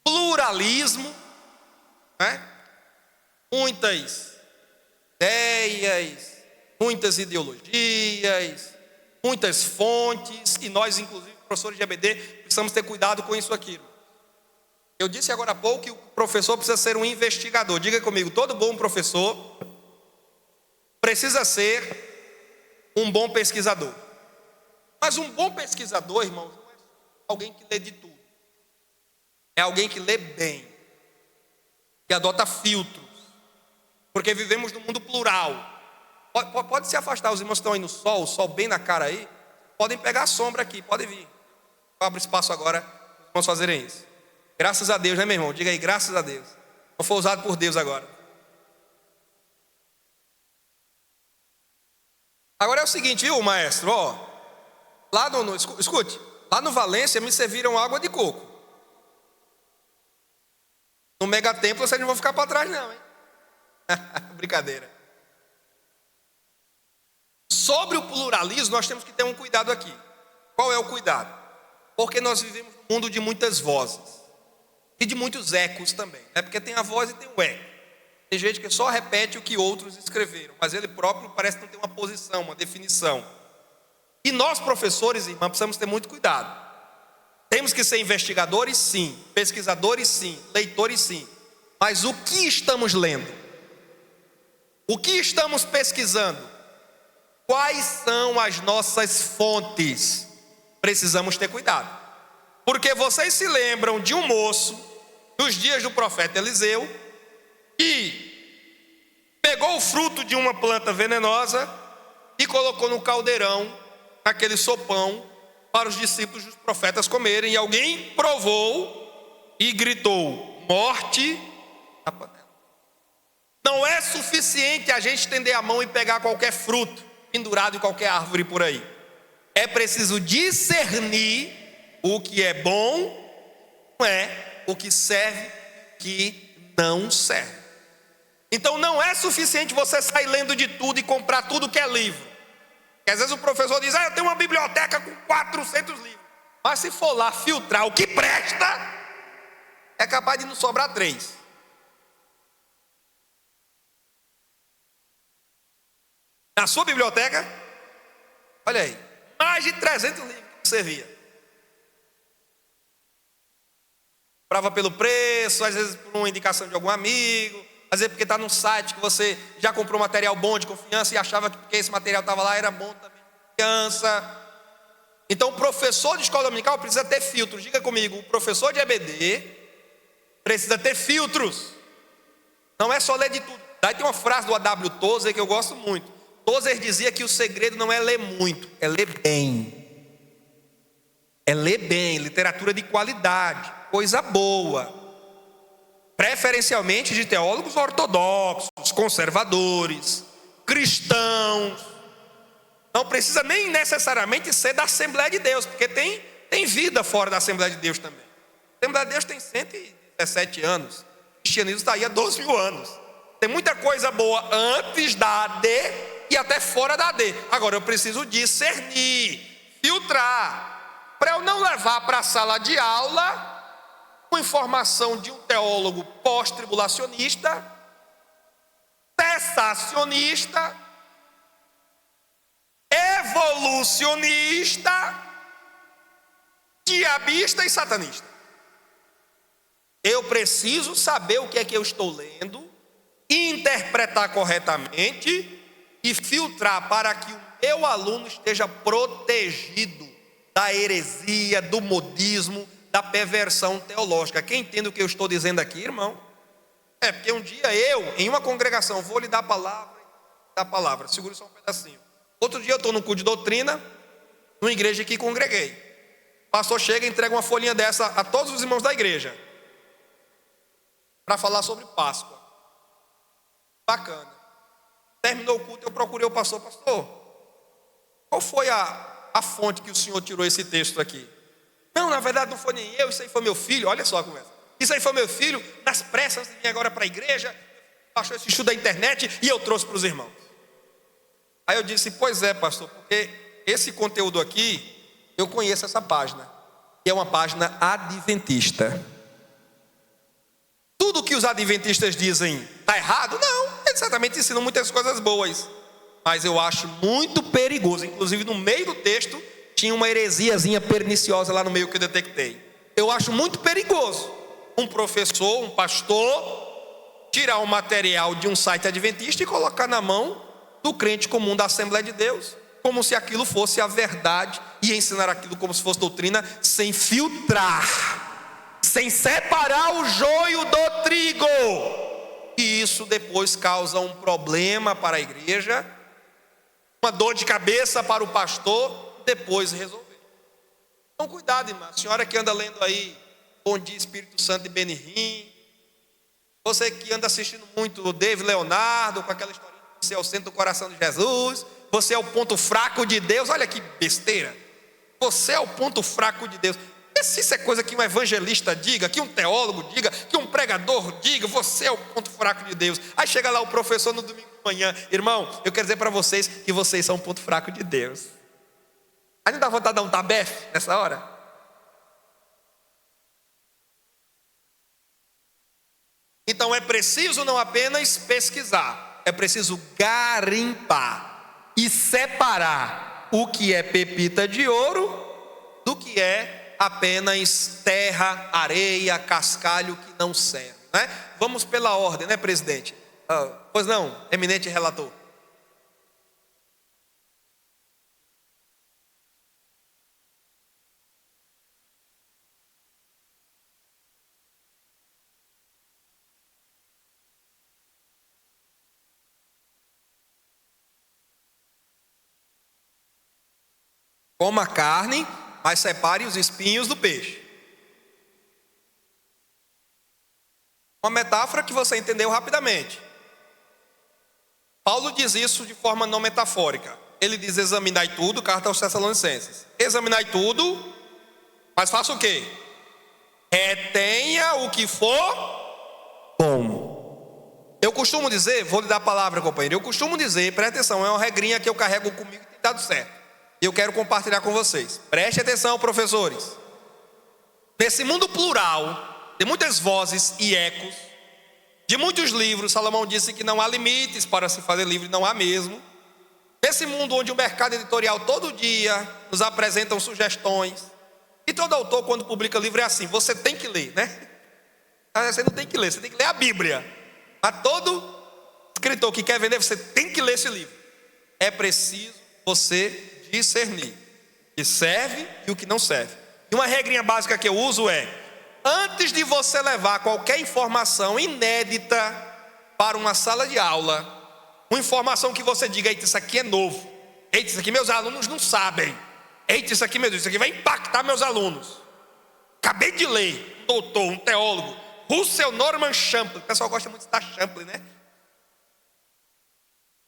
pluralismo, né? Muitas ideias, muitas ideologias, muitas fontes. E nós, inclusive, professores de EBD, precisamos ter cuidado com isso aqui. Eu disse agora há pouco que o professor precisa ser um investigador. Diga comigo, todo bom professor precisa ser um bom pesquisador. Mas um bom pesquisador, irmãos, não é alguém que lê de tudo. É alguém que lê bem, que adota filtros. Porque vivemos num mundo plural. Pode se afastar, os irmãos que estão aí no sol, o sol bem na cara aí, podem pegar a sombra aqui, podem vir. Eu abro espaço agora, vamos fazerem isso. Graças a Deus, né, meu irmão? Diga aí, graças a Deus. Não foi usado por Deus agora. Agora é o seguinte, viu, maestro? Lá escute, lá no Valência me serviram água de coco. No megatemplo vocês não vão ficar para trás não, hein? Brincadeira. Sobre o pluralismo, nós temos que ter um cuidado aqui. Qual é o cuidado? Porque nós vivemos num mundo de muitas vozes e de muitos ecos também, né? Porque tem a voz e tem o eco. Tem gente que só repete o que outros escreveram, mas ele próprio parece não ter uma posição, uma definição. E nós, professores, irmãos, precisamos ter muito cuidado. Temos que ser investigadores, sim. Pesquisadores, sim. Leitores, sim. Mas o que estamos lendo? O que estamos pesquisando? Quais são as nossas fontes? Precisamos ter cuidado. Porque vocês se lembram de um moço, nos dias do profeta Eliseu, que pegou o fruto de uma planta venenosa e colocou no caldeirão, naquele sopão, para os discípulos dos profetas comerem. E alguém provou e gritou: morte na panela. Não é suficiente a gente estender a mão e pegar qualquer fruto pendurado em qualquer árvore por aí. É preciso discernir o que é bom, não é o que serve, o que não serve. Então não é suficiente você sair lendo de tudo e comprar tudo que é livro. Porque às vezes o professor diz: eu tenho uma biblioteca com 400 livros. Mas se for lá filtrar o que presta, é capaz de não sobrar 3. Na sua biblioteca, olha aí, mais de 300 livros que você via. Comprava pelo preço, às vezes por uma indicação de algum amigo, às vezes porque está num site que você já comprou material bom de confiança e achava que porque esse material estava lá era bom também de confiança. Então o professor de escola dominical precisa ter filtros. Diga comigo, o professor de EBD precisa ter filtros. Não é só ler de tudo. Daí tem uma frase do A.W. Tozer que eu gosto muito. Tozer dizia que o segredo não é ler muito, é ler bem. É ler bem, literatura de qualidade, coisa boa. Preferencialmente de teólogos ortodoxos, conservadores, cristãos. Não precisa nem necessariamente ser da Assembleia de Deus, porque tem vida fora da Assembleia de Deus também. A Assembleia de Deus tem 117 anos. O cristianismo está aí há 12 mil anos. Tem muita coisa boa antes da AD e até fora da AD. Agora eu preciso discernir, filtrar, para eu não levar para a sala de aula com informação de um teólogo pós-tribulacionista, cessacionista, evolucionista, diabista e satanista. Eu preciso saber o que é que eu estou lendo, interpretar corretamente e filtrar para que o meu aluno esteja protegido da heresia, do modismo, da perversão teológica. Quem entende o que eu estou dizendo aqui, irmão? É porque um dia eu, em uma congregação, vou lhe dar a palavra, segure só um pedacinho. Outro dia eu estou no culto de doutrina, numa igreja que congreguei. O pastor chega e entrega uma folhinha dessa a todos os irmãos da igreja, para falar sobre Páscoa. Bacana. Terminou o culto, eu procurei o pastor. Pastor, qual foi a fonte que o senhor tirou esse texto aqui? Não, na verdade não foi nem eu, isso aí foi meu filho. Olha só a conversa. Isso aí foi meu filho, nas pressas de vir agora para a igreja, baixou esse estudo da internet e eu trouxe para os irmãos. Aí eu disse: pois é, pastor, porque esse conteúdo aqui, eu conheço essa página, que é uma página adventista. Tudo que os adventistas dizem está errado? Não, eles certamente ensinam muitas coisas boas, mas eu acho muito perigoso. Inclusive no meio do texto tinha uma heresiazinha perniciosa lá no meio que eu detectei. Eu acho muito perigoso um professor, um pastor, tirar um material de um site adventista e colocar na mão do crente comum da Assembleia de Deus, como se aquilo fosse a verdade, e ensinar aquilo como se fosse doutrina, sem filtrar, sem separar o joio do trigo. E isso depois causa um problema para a igreja, uma dor de cabeça para o pastor, depois resolver. Então cuidado, irmã. A senhora que anda lendo aí Bom Dia Espírito Santo de Benihim, você que anda assistindo muito o David Leonardo, com aquela historinha de você é o centro do coração de Jesus, você é o ponto fraco de Deus. Olha que besteira. Você é o ponto fraco de Deus. Se isso é coisa que um evangelista diga, que um teólogo diga, que um pregador diga, você é o ponto fraco de Deus. Aí chega lá o professor no domingo: manhã. Irmão, eu quero dizer para vocês que vocês são um ponto fraco de Deus. Aí não dá vontade de dar um tabefe nessa hora? Então é preciso não apenas pesquisar, é preciso garimpar e separar o que é pepita de ouro do que é apenas terra, areia, cascalho que não serve, né? Vamos pela ordem, né, presidente? Pois não, eminente relator. Coma carne, mas separe os espinhos do peixe. Uma metáfora que você entendeu rapidamente. Paulo diz isso de forma não metafórica. Ele diz: examinai tudo, carta aos Tessalonicenses. Examinai tudo, mas faça o quê? Retenha o que for bom. Eu costumo dizer, vou lhe dar a palavra, companheiro. Eu costumo dizer, presta atenção, é uma regrinha que eu carrego comigo e tem dado certo. E eu quero compartilhar com vocês. Preste atenção, professores. Nesse mundo plural, de muitas vozes e ecos, de muitos livros, Salomão disse que não há limites para se fazer livro, não há mesmo. Nesse mundo onde o mercado editorial todo dia nos apresentam sugestões, e todo autor quando publica livro é assim, você tem que ler, né? Você não tem que ler, você tem que ler a Bíblia. Mas todo escritor que quer vender, você tem que ler esse livro. É preciso você discernir o que serve e o que não serve. E uma regrinha básica que eu uso é: antes de você levar qualquer informação inédita para uma sala de aula, uma informação que você diga: eita, isso aqui é novo, eita, isso aqui meus alunos não sabem, eita, isso aqui, meu Deus, isso aqui vai impactar meus alunos. Acabei de ler um doutor, um teólogo, Russell Norman Champlin. O pessoal gosta muito de citar Champlin, né?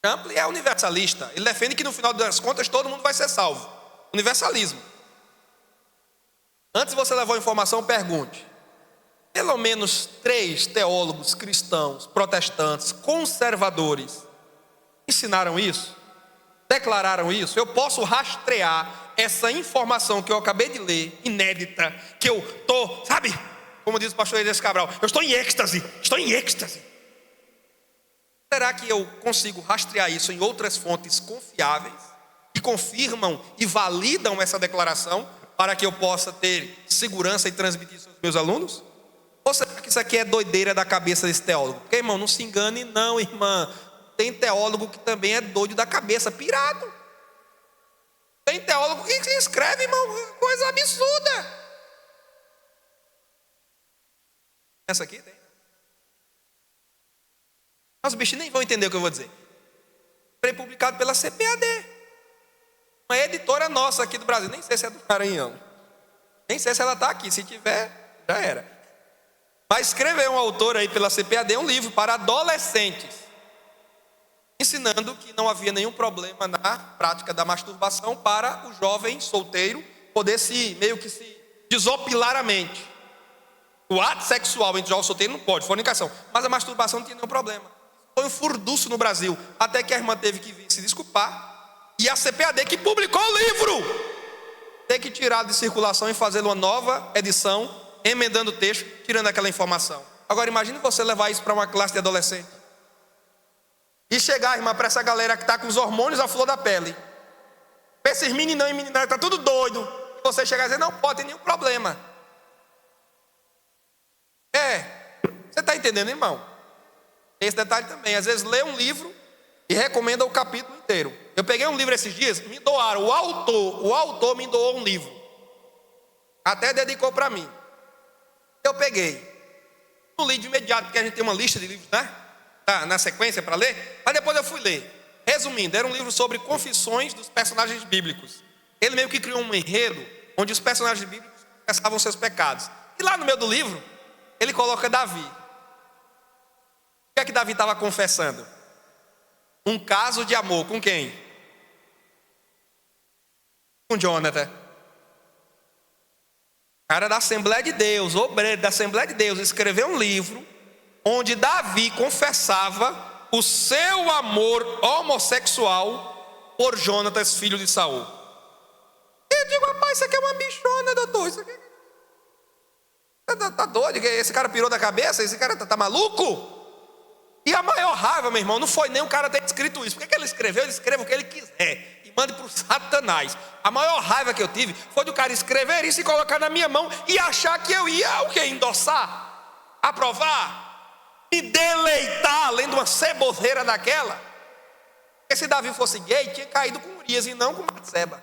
Champlin é universalista. Ele defende que no final das contas todo mundo vai ser salvo. Universalismo. Antes de você levar a informação, pergunte: pelo menos 3 teólogos cristãos, protestantes, conservadores ensinaram isso? Declararam isso? Eu posso rastrear essa informação que eu acabei de ler, inédita, que eu estou, sabe, como diz o pastor Elias Cabral, eu estou em êxtase, estou em êxtase. Será que eu consigo rastrear isso em outras fontes confiáveis, que confirmam e validam essa declaração, para que eu possa ter segurança e transmitir isso aos meus alunos? Ou será que isso aqui é doideira da cabeça desse teólogo? Porque, irmão, não se engane não, irmã. Tem teólogo que também é doido da cabeça, pirado. Tem teólogo que escreve, irmão, coisa absurda. Essa aqui tem. Os bichos nem vão entender o que eu vou dizer. Foi publicado pela CPAD, uma editora nossa aqui do Brasil. Nem sei se é do Maranhão, nem sei se ela está aqui. Se tiver, já era. Mas escreveu um autor aí pela CPAD um livro para adolescentes, ensinando que não havia nenhum problema na prática da masturbação para o jovem solteiro poder meio que se desopilar a mente. O ato sexual entre jovem solteiro não pode, fornicação, mas a masturbação não tinha nenhum problema. Foi um furdunço no Brasil, até que a irmã teve que vir se desculpar, e a CPAD, que publicou o livro, tem que tirar de circulação e fazer uma nova edição, emendando o texto, tirando aquela informação. Agora imagine você levar isso para uma classe de adolescente e chegar, irmã, para essa galera que está com os hormônios à flor da pele, esses meninão e meninada que está tudo doido, e você chegar e dizer: não pode ter nenhum problema. Você está entendendo, irmão? Tem esse detalhe também. Às vezes lê um livro e recomenda o capítulo inteiro. Eu peguei um livro esses dias, me doaram, o autor me doou um livro, até dedicou para mim. Eu peguei, não li de imediato, porque a gente tem uma lista de livros, né? Tá na sequência para ler, mas depois eu fui ler. Resumindo, era um livro sobre confissões dos personagens bíblicos. Ele meio que criou um enredo onde os personagens bíblicos confessavam seus pecados. E lá no meio do livro, ele coloca Davi. O que é que Davi estava confessando? Um caso de amor com quem? Com Jonathan. Cara da Assembleia de Deus, obreiro da Assembleia de Deus, escreveu um livro onde Davi confessava o seu amor homossexual por Jonatas, filho de Saul. Eu digo, rapaz, isso aqui é uma bichona, doutor. Isso aqui... Tá doido? Esse cara pirou da cabeça? Esse cara tá maluco? E a maior raiva, meu irmão, não foi nem o cara ter escrito isso. Por que ele escreveu? Ele escreve o que ele quiser e mande para o Satanás. A maior raiva que eu tive foi do cara escrever isso e colocar na minha mão e achar que eu ia o quê? Endossar? Aprovar? Me deleitar lendo uma ceboseira daquela? Porque se Davi fosse gay, tinha caído com Urias e não com Batseba.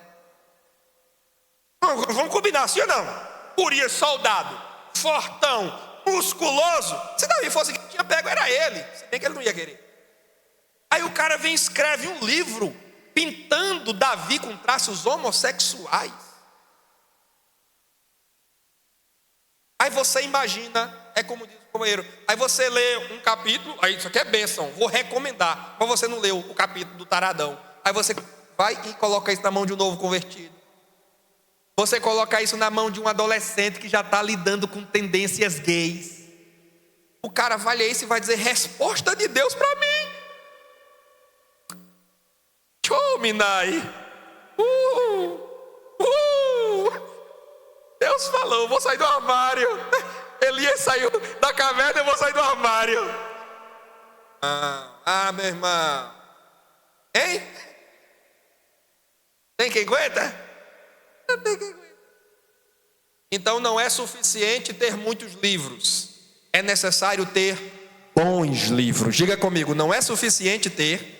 Vamos combinar, sim ou não? Urias, soldado, fortão, musculoso. Se Davi fosse quem tinha pego, era ele. Se bem que ele não ia querer. Aí o cara vem e escreve um livro pintando Davi com traços homossexuais. Aí você imagina, é como diz o companheiro, aí você lê um capítulo, aí isso aqui é bênção, vou recomendar, mas você não leu o capítulo do taradão. Aí você vai e coloca isso na mão de um novo convertido. Você coloca isso na mão de um adolescente que já está lidando com tendências gays. O cara vai ler isso e vai dizer, resposta de Deus para mim. Chominai. Deus falou, vou sair do armário. Elias saiu da caverna, eu vou sair do armário. Meu irmão. Hein? Tem quem aguenta? Então não é suficiente ter muitos livros, é necessário ter bons livros. Diga comigo, não é suficiente ter.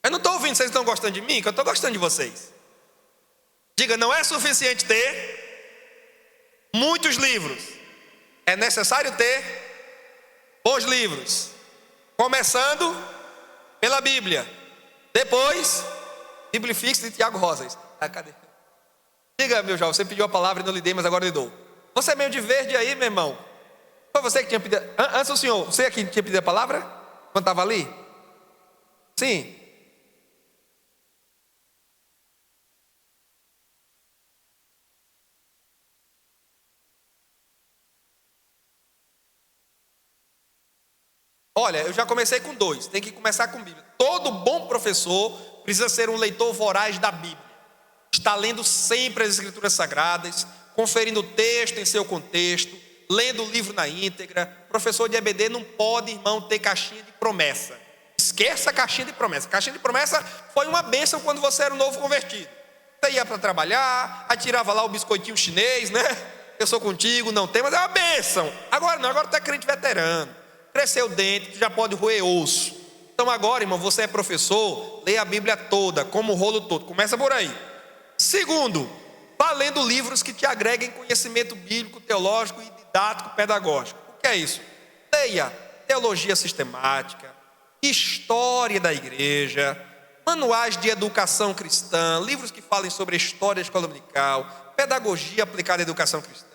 Eu não estou ouvindo, vocês estão gostando de mim? Que eu estou gostando de vocês. Diga, não é suficiente ter muitos livros, é necessário ter bons livros. Começando pela Bíblia, depois Bibliofix de Tiago Rosas. Cadê? Diga, meu jovem, você pediu a palavra e não lhe dei, mas agora lhe dou. Você é meio de verde aí, meu irmão. Foi você que tinha pedido. Antes do senhor, você aqui tinha pedido a palavra? Quando estava ali? Sim. Olha, eu já comecei com 2. Tem que começar com Bíblia. Todo bom professor precisa ser um leitor voraz da Bíblia. Está lendo sempre as Escrituras Sagradas, conferindo o texto em seu contexto, lendo o livro na íntegra. Professor de EBD não pode, irmão, ter caixinha de promessa. Esqueça a caixinha de promessa. Caixinha de promessa foi uma bênção quando você era um novo convertido. Você ia para trabalhar, atirava lá o biscoitinho chinês, né? Eu sou contigo, não tem, mas é uma bênção. Agora não, agora tu é crente veterano. Cresceu o dente, tu já pode roer osso. Então agora, irmão, você é professor, leia a Bíblia toda, como o rolo todo. Começa por aí. Segundo, vá lendo livros que te agreguem conhecimento bíblico, teológico e didático, pedagógico. O que é isso? Leia teologia sistemática, história da igreja, manuais de educação cristã, livros que falem sobre a história da escola dominical, pedagogia aplicada à educação cristã,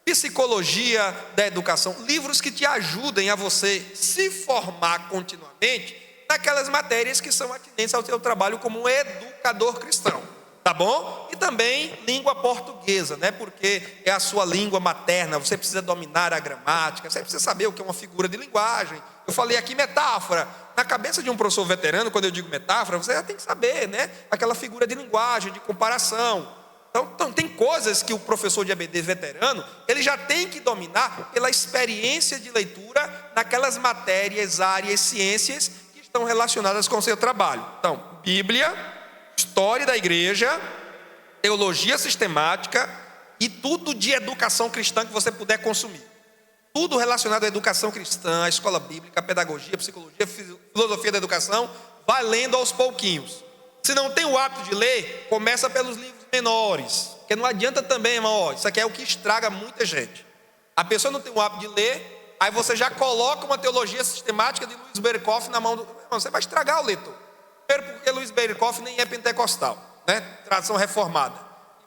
psicologia da educação, livros que te ajudem a você se formar continuamente naquelas matérias que são atinentes ao seu trabalho como educador cristão. Tá bom? E também língua portuguesa, né? Porque é a sua língua materna, você precisa dominar a gramática, você precisa saber o que é uma figura de linguagem. Eu falei aqui metáfora. Na cabeça de um professor veterano, quando eu digo metáfora, você já tem que saber, né? Aquela figura de linguagem, de comparação. Então tem coisas que o professor de EBD veterano, ele já tem que dominar pela experiência de leitura naquelas matérias, áreas, ciências que estão relacionadas com o seu trabalho. Então, Bíblia, história da igreja, teologia sistemática e tudo de educação cristã que você puder consumir. Tudo relacionado à educação cristã, à escola bíblica, à pedagogia, psicologia, filosofia da educação, vai lendo aos pouquinhos. Se não tem o hábito de ler, começa pelos livros menores, porque não adianta também, irmão, isso aqui é o que estraga muita gente. A pessoa não tem o hábito de ler, aí você já coloca uma teologia sistemática de Luiz Berkoff na mão do... Irmão, você vai estragar o leitor. Primeiro porque Luiz Berkoff nem é pentecostal, né? Tradição reformada.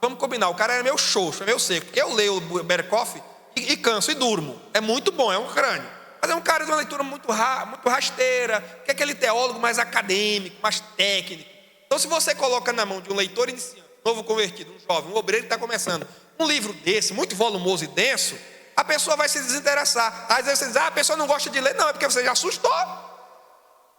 Vamos combinar, o cara é meio xoxo, é meio seco. Eu leio o Berkoff e canso e durmo. É muito bom, é um crânio. Mas é um cara de uma leitura muito rasteira, que é aquele teólogo mais acadêmico, mais técnico. Então se você coloca na mão de um leitor iniciante, novo convertido, um jovem, um obreiro que está começando, um livro desse, muito volumoso e denso, a pessoa vai se desinteressar. Às vezes você diz, a pessoa não gosta de ler. Não, é porque você já assustou.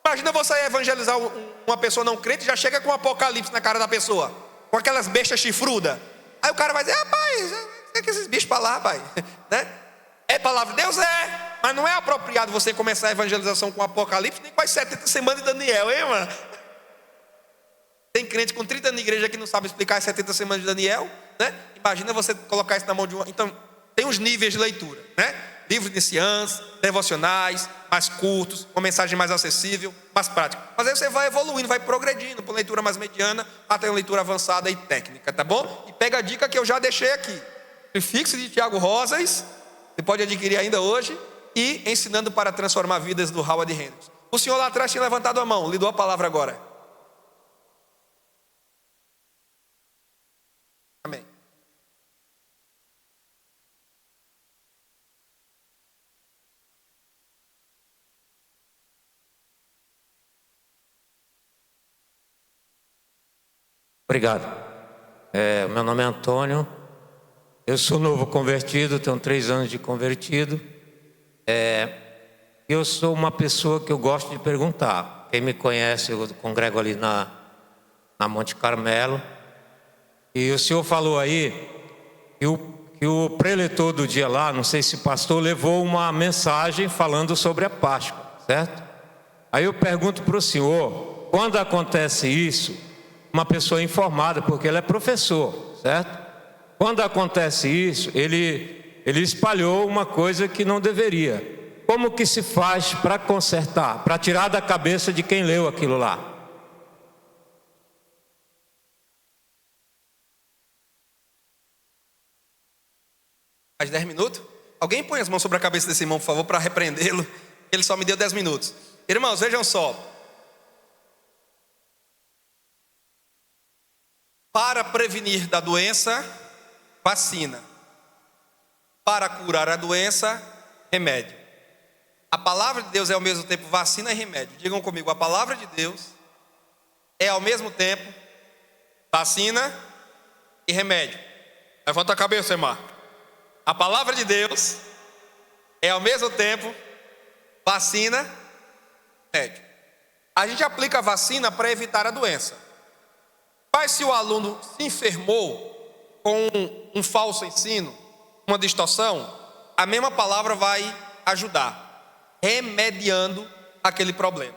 Imagina você evangelizar uma pessoa não crente, já chega com um apocalipse na cara da pessoa, com aquelas bestas chifrudas. Aí o cara vai dizer: rapaz, é que esses bichos para lá, rapaz, né? É palavra de Deus? É, mas não é apropriado você começar a evangelização com apocalipse, nem com as 70 semanas de Daniel, hein, mano? Tem crente com 30 anos de igreja que não sabe explicar as 70 semanas de Daniel, né? Imagina você colocar isso na mão de uma. Então, tem uns níveis de leitura, né? Livros iniciantes, devocionais, mais curtos, uma mensagem mais acessível, mais prática. Mas aí você vai evoluindo, vai progredindo para leitura mais mediana, até uma leitura avançada e técnica, tá bom? E pega a dica que eu já deixei aqui. Fixe de Tiago Rosas, você pode adquirir ainda hoje, e Ensinando para Transformar Vidas, do Howard Hendricks. O senhor lá atrás tinha levantado a mão, lhe dou a palavra agora. Amém. Obrigado. Meu nome é Antônio, eu sou novo convertido, tenho 3 anos de convertido. Eu sou uma pessoa que eu gosto de perguntar. Quem me conhece, eu congrego ali na Monte Carmelo. E o senhor falou aí que o preletor do dia lá, não sei se pastor, levou uma mensagem falando sobre a Páscoa, certo? Aí eu pergunto para o senhor, quando acontece isso, uma pessoa informada, porque ele é professor, certo? Quando acontece isso, ele espalhou uma coisa que não deveria. Como que se faz para consertar, para tirar da cabeça de quem leu aquilo lá? Mais 10 minutos? Alguém põe as mãos sobre a cabeça desse irmão, por favor, para repreendê-lo. Ele só me deu 10 minutos. Irmãos, vejam só. Para prevenir da doença, vacina. Para curar a doença, remédio. A palavra de Deus é ao mesmo tempo vacina e remédio. Digam comigo, a palavra de Deus é ao mesmo tempo vacina e remédio. Levanta a cabeça, irmão. A palavra de Deus é ao mesmo tempo vacina e remédio. A gente aplica a vacina para evitar a doença. Mas se o aluno se enfermou com um falso ensino, uma distorção, a mesma palavra vai ajudar, remediando aquele problema.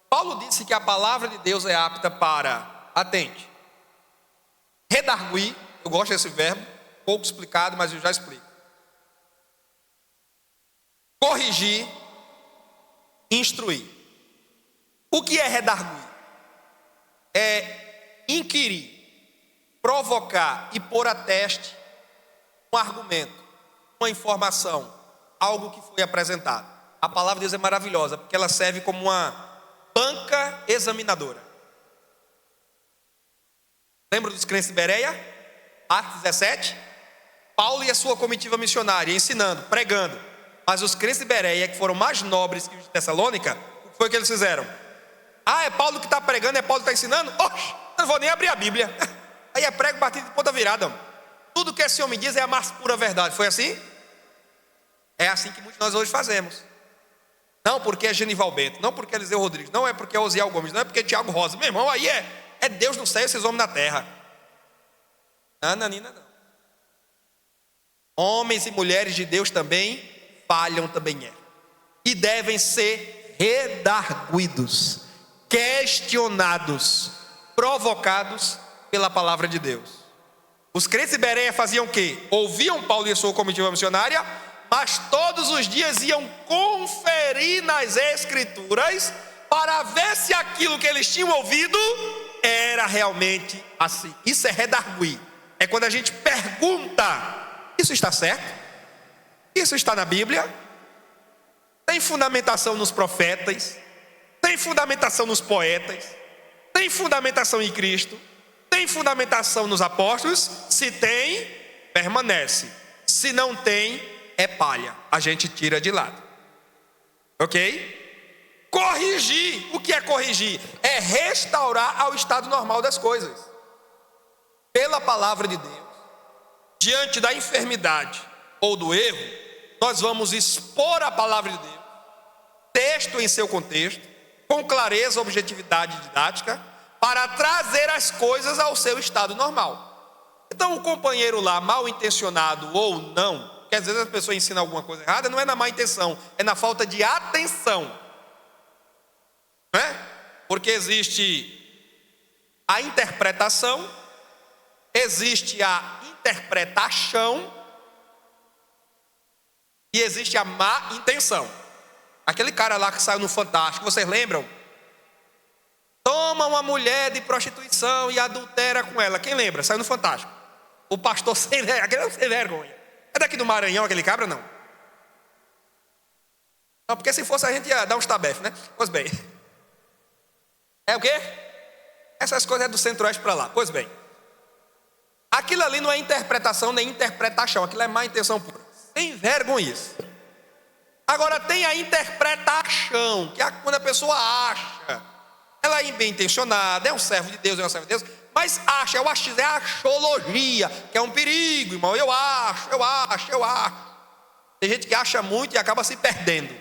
Paulo disse que a palavra de Deus é apta para, atente, redarguir, eu gosto desse verbo, pouco explicado, mas eu já explico. Corrigir, instruir. O que é redarguir? É inquirir, provocar e pôr a teste um argumento, uma informação, algo que foi apresentado. A palavra de Deus é maravilhosa, porque ela serve como uma banca examinadora. Lembra dos crentes de Bereia? Atos 17? Paulo e a sua comitiva missionária ensinando, pregando. Mas os crentes de Bereia, que foram mais nobres que os de Tessalônica, o que foi que eles fizeram? Ah, é Paulo que está pregando, é Paulo que está ensinando? Oxe, não vou nem abrir a Bíblia. Aí é prego batido de ponta virada. Tudo que esse homem diz é a mais pura verdade. Foi assim? É assim que muitos de nós hoje fazemos. Não porque é Genival Bento, não porque é Eliseu Rodrigues, não é porque é Osiel Gomes, não é porque é Tiago Rosa. Meu irmão, aí é Deus no céu e esses homens na terra. Nananina não. Homens e mulheres de Deus também falham, também erram. E devem ser redarguidos, questionados, provocados pela palavra de Deus. Os crentes de Bereia faziam o quê? Ouviam Paulo e a sua comitiva missionária, mas todos os dias iam conferir nas escrituras para ver se aquilo que eles tinham ouvido era realmente assim. Isso é redarguir. É quando a gente pergunta: isso está certo? Isso está na Bíblia? Tem fundamentação nos profetas? Tem fundamentação nos poetas? Tem fundamentação em Cristo? Tem fundamentação nos apóstolos? Se tem, permanece. Se não tem, é palha. A gente tira de lado. Ok? Corrigir. O que é corrigir? É restaurar ao estado normal das coisas. Pela palavra de Deus, diante da enfermidade ou do erro, nós vamos expor a palavra de Deus, texto em seu contexto, com clareza, objetividade didática, para trazer as coisas ao seu estado normal. Então o companheiro lá, mal intencionado ou não, porque às vezes a pessoa ensina alguma coisa errada, não é na má intenção, é na falta de atenção, não é? Porque existe a interpretação, existe a interpretação e existe a má intenção. Aquele cara lá que saiu no Fantástico, vocês lembram? Toma uma mulher de prostituição e adultera com ela. Quem lembra? Saiu no Fantástico. O pastor sem vergonha, aquele sem vergonha. É daqui do Maranhão aquele cabra, não? Não, porque se fosse a gente ia dar uns tabefes, né? Pois bem. É o quê? Essas coisas é do centro-oeste para lá. Pois bem. Aquilo ali não é interpretação nem interpretação. Aquilo é má intenção pura. Sem vergonha isso. Agora tem a interpretação, que é quando a pessoa acha. Ela é bem intencionada, é um servo de Deus, é um servo de Deus, mas acha, é o achismo, é a axologia, que é um perigo, irmão. Eu acho. Tem gente que acha muito e acaba se perdendo.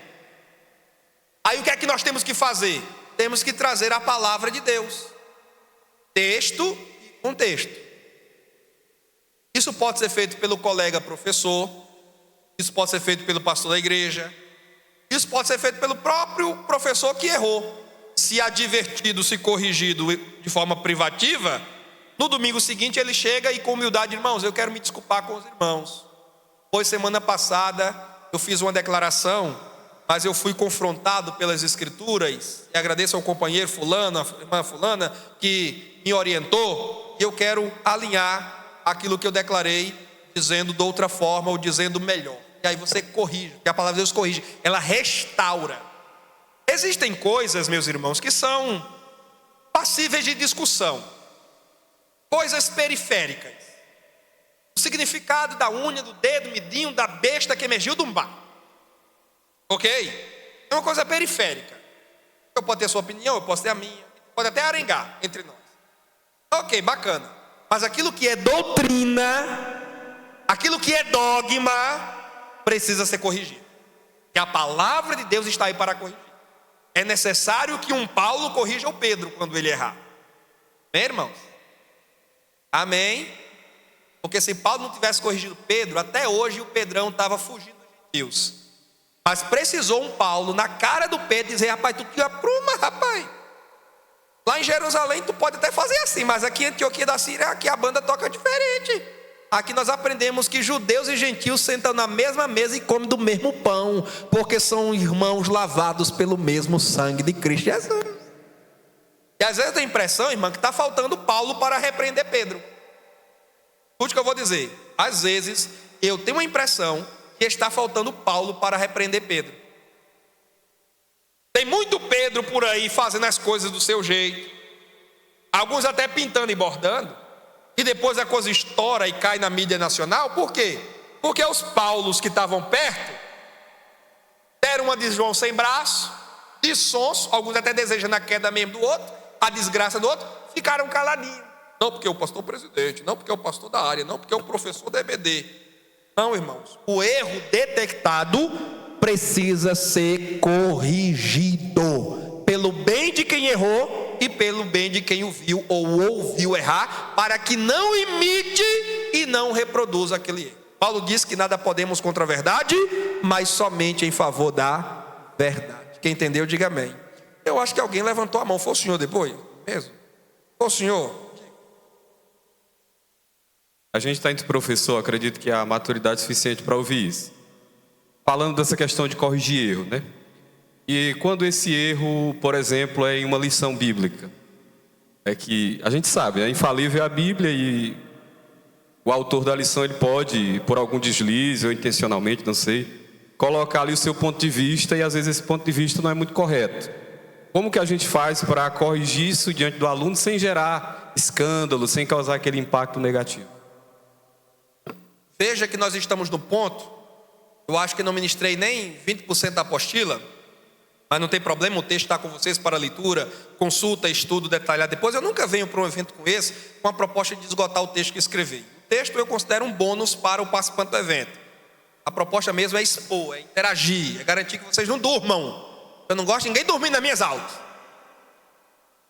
Aí o que é que nós temos que fazer? Temos que trazer a palavra de Deus. Texto e contexto. Isso pode ser feito pelo colega professor, isso pode ser feito pelo pastor da igreja, isso pode ser feito pelo próprio professor que errou. Se advertido, se corrigido de forma privativa, no domingo seguinte ele chega e com humildade, irmãos, eu quero me desculpar com os irmãos. Pois semana passada eu fiz uma declaração, mas eu fui confrontado pelas escrituras, e agradeço ao companheiro fulano, à irmã fulana, que me orientou, e eu quero alinhar aquilo que eu declarei, dizendo de outra forma ou dizendo melhor. E aí você corrige, porque a palavra de Deus corrige, ela restaura. Existem coisas, meus irmãos, que são passíveis de discussão, coisas periféricas. O significado da unha, do dedo midinho, da besta que emergiu do mar. Ok? É uma coisa periférica. Eu posso ter a sua opinião, eu posso ter a minha, pode até arengar entre nós. Ok, bacana. Mas aquilo que é doutrina, aquilo que é dogma, precisa ser corrigido. E a palavra de Deus está aí para corrigir. É necessário que um Paulo corrija o Pedro quando ele errar. Amém, irmãos? Amém? Porque se Paulo não tivesse corrigido Pedro, até hoje o Pedrão estava fugindo dos gentios. Mas precisou um Paulo na cara do Pedro dizer: rapaz, tu te apruma, rapaz. Lá em Jerusalém tu pode até fazer assim, mas aqui em Antioquia da Síria, aqui a banda toca diferente. Aqui nós aprendemos que judeus e gentios sentam na mesma mesa e comem do mesmo pão, porque são irmãos lavados pelo mesmo sangue de Cristo Jesus. E às vezes eu tenho a impressão, irmã, que está faltando Paulo para repreender Pedro. Escute o que eu vou dizer. Às vezes eu tenho a impressão que está faltando Paulo para repreender Pedro. Tem muito Pedro por aí fazendo as coisas do seu jeito, alguns até pintando e bordando, e depois a coisa estoura e cai na mídia nacional. Por quê? Porque os Paulos que estavam perto deram uma de João sem braço, de sonso, alguns até desejando a queda mesmo do outro, a desgraça do outro, ficaram caladinhos. Não porque é o pastor presidente, não porque é o pastor da área, não porque é o professor da EBD. Não, irmãos, o erro detectado precisa ser corrigido, pelo bem de quem errou e pelo bem de quem o viu ou ouviu errar, para que não imite e não reproduza aquele erro. Paulo diz que nada podemos contra a verdade, mas somente em favor da verdade. Quem entendeu, diga amém. Eu acho que alguém levantou a mão. Foi o senhor depois? Mesmo? Foi o senhor? A gente está entre professor, acredito que há maturidade suficiente para ouvir isso. Falando dessa questão de corrigir erro, né? E quando esse erro, por exemplo, é em uma lição bíblica, é que a gente sabe, é infalível a Bíblia e o autor da lição ele pode, por algum deslize ou intencionalmente, não sei, colocar ali o seu ponto de vista e às vezes esse ponto de vista não é muito correto. Como que a gente faz para corrigir isso diante do aluno sem gerar escândalo, sem causar aquele impacto negativo? Veja que nós estamos no ponto, eu acho que não ministrei nem 20% da apostila, mas não tem problema, o texto está com vocês para leitura, consulta, estudo detalhado. Depois eu nunca venho para um evento com esse com a proposta de esgotar o texto que escrevi. O texto eu considero um bônus para o participante do evento. A proposta mesmo é expor, é interagir, é garantir que vocês não durmam. Eu não gosto de ninguém dormindo nas minhas aulas.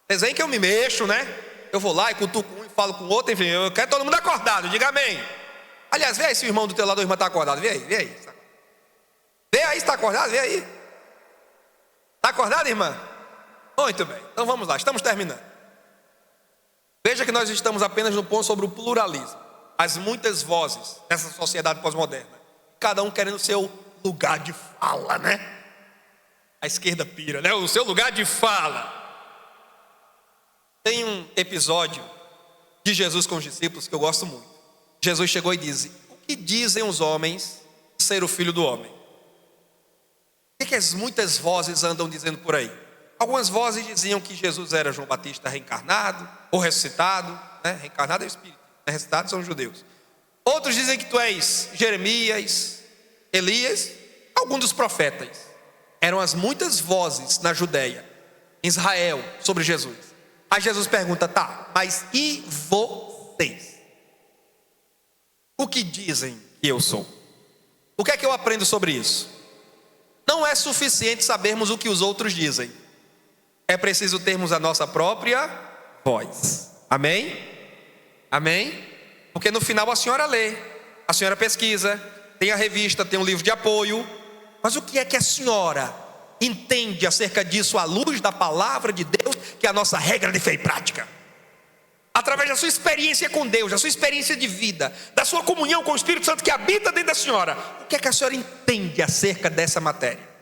Vocês veem que eu me mexo, né? Eu vou lá e cutuco um e falo com o outro, enfim, eu quero todo mundo acordado, diga amém. Aliás, vê aí se o irmão do teu lado ou irmã está acordado, vê aí. Vê aí se está acordado, vê aí. Está acordado, irmã? Muito bem, então vamos lá, estamos terminando. Veja que nós estamos apenas no ponto sobre o pluralismo. As muitas vozes dessa sociedade pós-moderna, cada um querendo o seu lugar de fala, né? A esquerda pira, né? O seu lugar de fala. Tem um episódio de Jesus com os discípulos que eu gosto muito. Jesus chegou e disse: o que dizem os homens ser o filho do homem? O que as muitas vozes andam dizendo por aí? Algumas vozes diziam que Jesus era João Batista reencarnado ou ressuscitado, né? Reencarnado é o Espírito, né? Ressuscitados são os judeus. Outros dizem que tu és Jeremias, Elias, algum dos profetas. Eram as muitas vozes na Judeia, em Israel, sobre Jesus. Aí Jesus pergunta: tá, mas e vocês? O que dizem que eu sou? O que é que eu aprendo sobre isso? Não é suficiente sabermos o que os outros dizem. É preciso termos a nossa própria voz. Amém? Amém? Porque no final a senhora lê, a senhora pesquisa, tem a revista, tem um livro de apoio. Mas o que é que a senhora entende acerca disso à luz da palavra de Deus, que é a nossa regra de fé e prática? Através da sua experiência com Deus, da sua experiência de vida, da sua comunhão com o Espírito Santo que habita dentro da senhora, o que é que a senhora entende acerca dessa matéria?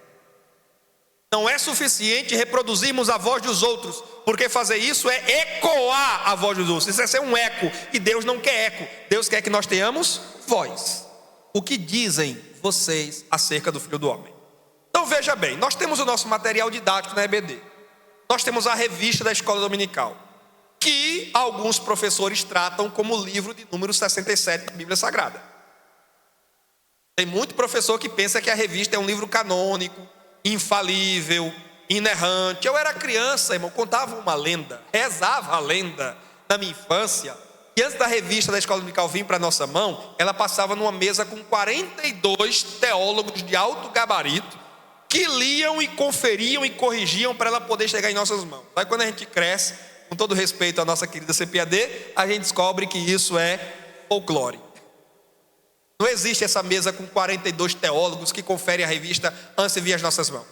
Não é suficiente reproduzirmos a voz dos outros, porque fazer isso é ecoar a voz dos outros. Isso é ser um eco, e Deus não quer eco. Deus quer que nós tenhamos voz. O que dizem vocês acerca do Filho do Homem? Então veja bem, nós temos o nosso material didático na EBD. Nós temos a revista da Escola Dominical, que alguns professores tratam como o livro de número 67 da Bíblia Sagrada. Tem muito professor que pensa que a revista é um livro canônico, infalível, inerrante. Eu era criança, irmão, contava uma lenda, rezava a lenda na minha infância, e antes da revista da Escola Dominical vir para a nossa mão, ela passava numa mesa com 42 teólogos de alto gabarito, que liam e conferiam e corrigiam para ela poder chegar em nossas mãos. Aí quando a gente cresce, com todo respeito à nossa querida CPAD, a gente descobre que isso é folclore. Não existe essa mesa com 42 teólogos que conferem a revista antes de vir às nossas mãos.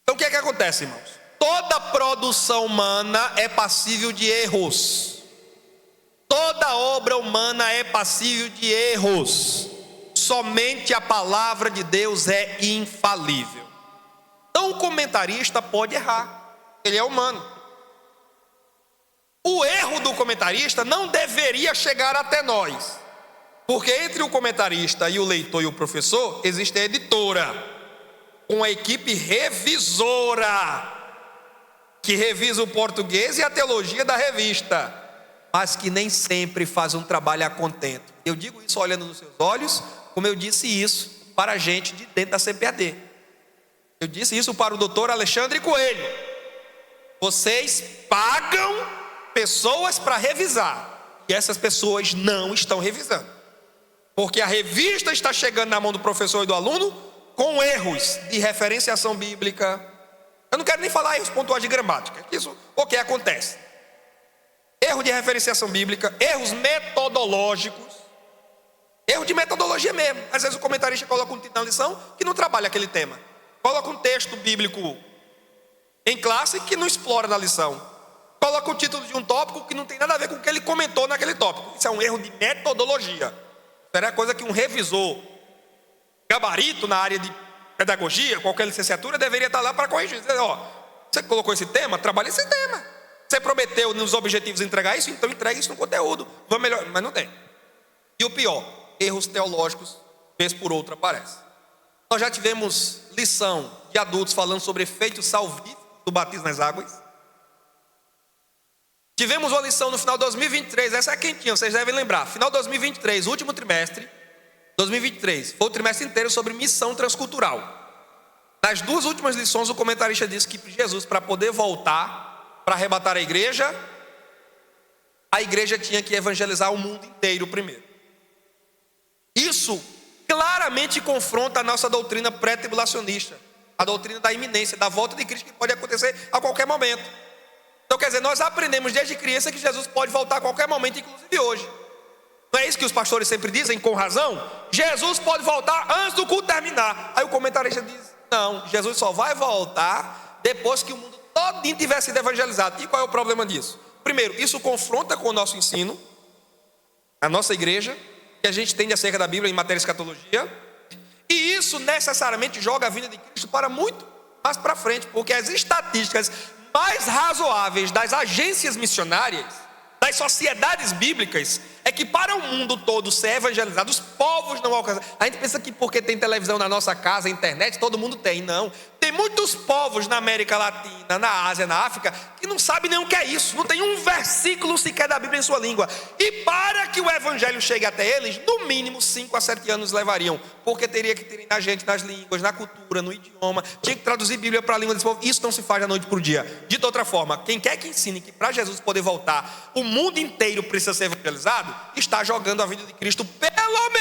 Então o que é que acontece, irmãos? Toda produção humana é passível de erros. Toda obra humana é passível de erros. Somente a palavra de Deus é infalível. Então o comentarista pode errar. Ele é humano. O erro do comentarista não deveria chegar até nós, porque entre o comentarista e o leitor e o professor existe a editora, uma equipe revisora, que revisa o português e a teologia da revista, mas que nem sempre faz um trabalho a contento. Eu digo isso olhando nos seus olhos, como eu disse isso para a gente de dentro da CPAD. Eu disse isso para o doutor Alexandre Coelho. Vocês pagam pessoas para revisar, e essas pessoas não estão revisando, porque a revista está chegando na mão do professor e do aluno com erros de referenciação bíblica. Eu não quero nem falar erros pontuais de gramática, isso o que acontece? Erro de referenciação bíblica, erros metodológicos, erro de metodologia mesmo. Às vezes o comentarista coloca um título na lição que não trabalha aquele tema, coloca um texto bíblico em classe que não explora na lição, coloca o título de um tópico que não tem nada a ver com o que ele comentou naquele tópico. Isso é um erro de metodologia. Isso era coisa que um revisor gabarito na área de pedagogia, qualquer licenciatura, deveria estar lá para corrigir. Dizer, ó, você colocou esse tema, trabalha esse tema. Você prometeu nos objetivos entregar isso, então entregue isso no conteúdo. Vamos melhor, mas não tem. E o pior, erros teológicos, vez por outra, aparecem. Nós já tivemos lição de adultos falando sobre efeitos salvíficos do batismo nas águas. Tivemos uma lição no final de 2023, essa é quentinha, vocês devem lembrar. Final de 2023, último trimestre, 2023, foi o trimestre inteiro sobre missão transcultural. Nas duas últimas lições, o comentarista disse que Jesus, para poder voltar, para arrebatar a igreja tinha que evangelizar o mundo inteiro primeiro. Isso claramente confronta a nossa doutrina pré-tribulacionista, a doutrina da iminência, da volta de Cristo, que pode acontecer a qualquer momento. Então, quer dizer, nós aprendemos desde criança que Jesus pode voltar a qualquer momento, inclusive hoje. Não é isso que os pastores sempre dizem, com razão? Jesus pode voltar antes do culto terminar. Aí o comentarista diz, não, Jesus só vai voltar depois que o mundo todinho tiver sido evangelizado. E qual é o problema disso? Primeiro, isso confronta com o nosso ensino, a nossa igreja, que a gente entende acerca da Bíblia em matéria de escatologia. E isso necessariamente joga a vinda de Cristo para muito mais para frente, porque as estatísticas mais razoáveis das agências missionárias, das sociedades bíblicas, é que para o mundo todo ser evangelizado, os povos não alcançam. A gente pensa que porque tem televisão na nossa casa, internet, todo mundo tem. Não. Tem muitos povos na América Latina, na Ásia, na África, que não sabem nem o que é isso. Não tem um versículo sequer da Bíblia em sua língua. E para que o evangelho chegue até eles, no mínimo 5 a 7 anos levariam. Porque teria que treinar gente nas línguas, na cultura, no idioma. Tinha que traduzir Bíblia para a língua desse povo. Isso não se faz da noite para o dia. Dito de outra forma, quem quer que ensine que para Jesus poder voltar, o mundo inteiro precisa ser evangelizado, está jogando a vida de Cristo pelo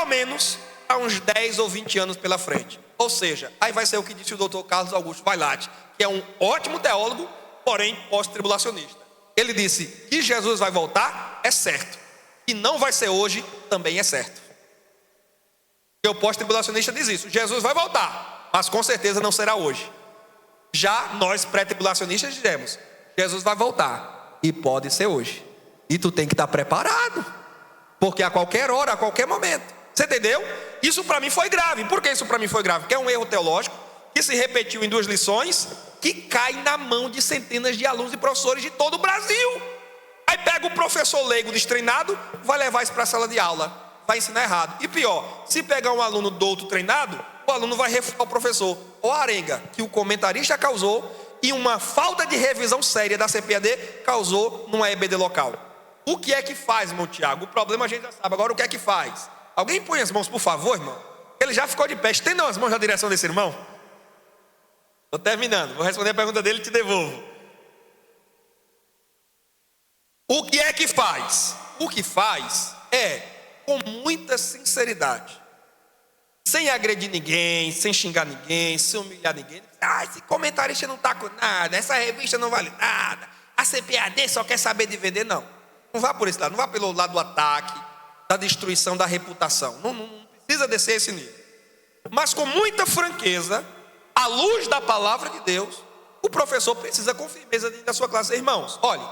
menos há uns 10 ou 20 anos pela frente. Ou seja, aí vai ser o que disse o doutor Carlos Augusto Vailate, que é um ótimo teólogo, porém pós-tribulacionista. Ele disse que Jesus vai voltar, é certo. Que não vai ser hoje, também é certo. Porque o pós-tribulacionista diz isso, Jesus vai voltar, mas com certeza não será hoje. Já nós pré-tribulacionistas dizemos, Jesus vai voltar, e pode ser hoje. E tu tem que estar preparado, porque a qualquer hora, a qualquer momento. Você entendeu? Isso para mim foi grave. Por que isso para mim foi grave? Porque é um erro teológico que se repetiu em 2 lições, que cai na mão de centenas de alunos e professores de todo o Brasil. Aí pega o professor leigo destreinado, vai levar isso para a sala de aula, vai ensinar errado. E pior, se pegar um aluno douto treinado, o aluno vai refutar o professor. Ou a arenga que o comentarista causou e uma falta de revisão séria da CPAD causou numa EBD local. O que é que faz, irmão Tiago? O problema a gente já sabe. Agora o que é que faz? Alguém põe as mãos, por favor, irmão. Ele já ficou de pé. Estendam as mãos na direção desse irmão. Estou terminando. Vou responder a pergunta dele e te devolvo. O que é que faz? O que faz é, com muita sinceridade, sem agredir ninguém, sem xingar ninguém, sem humilhar ninguém. Esse comentarista não está com nada. Essa revista não vale nada. A CPAD só quer saber de vender. Não vá por esse lado. Não vá pelo lado do ataque, da destruição da reputação. Não precisa descer esse nível. Mas com muita franqueza, à luz da palavra de Deus, o professor precisa com firmeza dentro da sua classe. Irmãos, olha,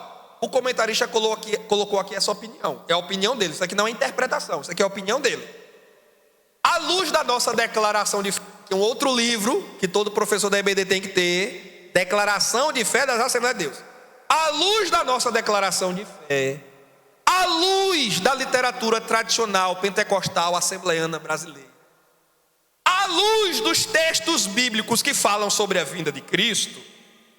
o comentarista colocou aqui essa opinião. É a opinião dele. Isso aqui não é interpretação. Isso aqui é a opinião dele. À luz da nossa declaração de fé, um outro livro que todo professor da EBD tem que ter, Declaração de Fé das Assembleias de Deus. À luz da nossa declaração de fé, à luz da literatura tradicional pentecostal assembleiana brasileira, à luz dos textos bíblicos que falam sobre a vinda de Cristo,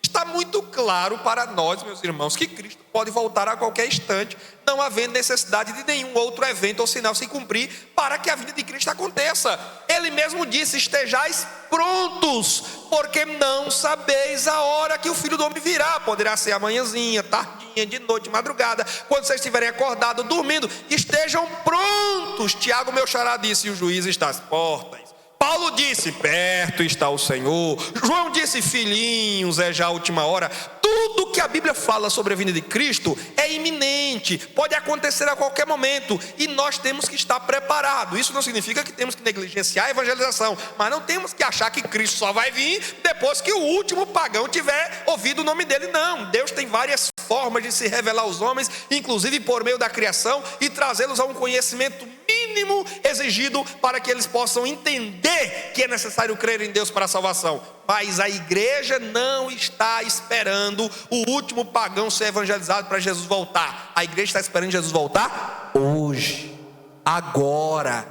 está muito claro para nós, meus irmãos, que Cristo pode voltar a qualquer instante, não havendo necessidade de nenhum outro evento ou sinal se cumprir para que a vinda de Cristo aconteça. Ele mesmo disse, estejais prontos, porque não sabeis a hora que o Filho do Homem virá. Poderá ser amanhãzinha, tardinha, de noite, madrugada, quando vocês estiverem acordados, dormindo, estejam prontos. Tiago, meu xará, disse, e o juiz está às portas. Paulo disse, perto está o Senhor. João disse, filhinhos, é já a última hora. Tudo que a Bíblia fala sobre a vinda de Cristo é iminente, pode acontecer a qualquer momento, e nós temos que estar preparados. Isso não significa que temos que negligenciar a evangelização, mas não temos que achar que Cristo só vai vir depois que o último pagão tiver ouvido o nome dele. Não, Deus tem várias formas de se revelar aos homens, inclusive por meio da criação, e trazê-los a um conhecimento mínimo exigido para que eles possam entender que é necessário crer em Deus para a salvação. Mas a igreja não está esperando o último pagão ser evangelizado para Jesus voltar. A igreja está esperando Jesus voltar hoje, agora,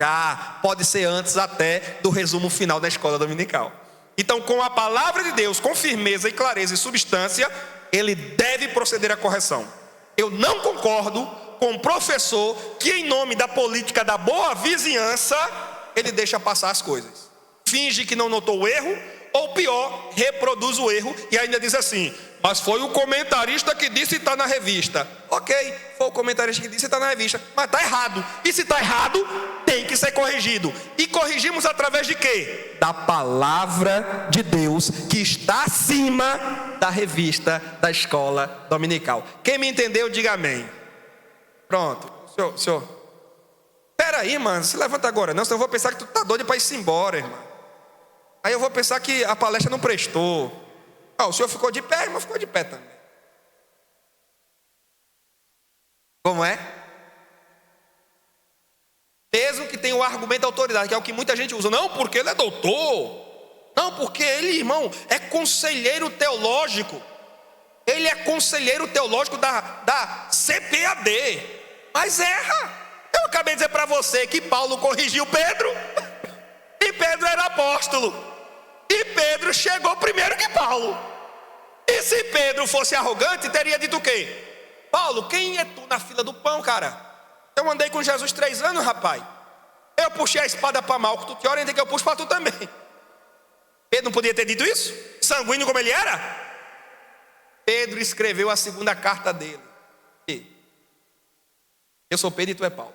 já, pode ser antes até do resumo final da escola dominical. Então, com a palavra de Deus, com firmeza e clareza e substância, ele deve proceder à correção. Eu não concordo com um professor que, em nome da política da boa vizinhança, ele deixa passar as coisas, finge que não notou o erro, Ou pior, reproduz o erro e ainda diz assim: mas foi o comentarista que disse e está na revista. Ok, foi o comentarista que disse e está na revista, mas está errado. E se está errado, tem que ser corrigido. E corrigimos através de quê? Da palavra de Deus, que está acima da revista da escola dominical. Quem me entendeu, diga amém. Pronto, senhor. Espera aí, mano, se levanta agora não, senão eu vou pensar que tu tá doido para ir embora, irmão. Aí eu vou pensar que a palestra não prestou. O senhor ficou de pé, irmão, ficou de pé também. Como é? Mesmo que tenha o argumento da autoridade, que é o que muita gente usa. Não, porque ele é doutor. Não, porque ele, irmão, é conselheiro teológico. Ele é conselheiro teológico da CPAD. Mas erra. Eu acabei de dizer para você que Paulo corrigiu Pedro. E Pedro era apóstolo. E Pedro chegou primeiro que Paulo. E se Pedro fosse arrogante, teria dito o quê? Paulo, quem é tu na fila do pão, cara? Eu andei com Jesus 3 anos, rapaz. Eu puxei a espada para Malco, tu te orienta que eu puxo para tu também. Pedro não podia ter dito isso? Sanguíneo como ele era? Pedro escreveu a segunda carta dele. Eu sou Pedro e tu é Paulo.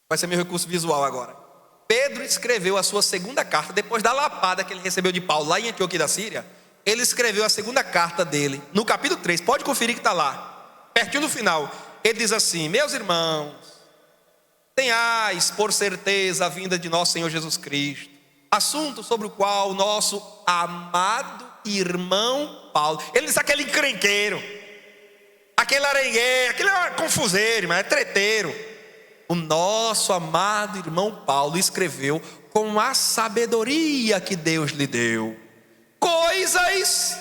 Vai ser meu recurso visual agora. Pedro escreveu a sua segunda carta, depois da lapada que ele recebeu de Paulo lá em Antioquia da Síria. Ele escreveu a segunda carta dele, no capítulo 3, pode conferir que está lá, pertinho no final. Ele diz assim: meus irmãos, tenhais por certeza a vinda de nosso Senhor Jesus Cristo, assunto sobre o qual o nosso amado irmão Paulo, ele diz aquele encrenqueiro, aquele arengueiro, aquele confuseiro, mas é treteiro. O nosso amado irmão Paulo escreveu com a sabedoria que Deus lhe deu, coisas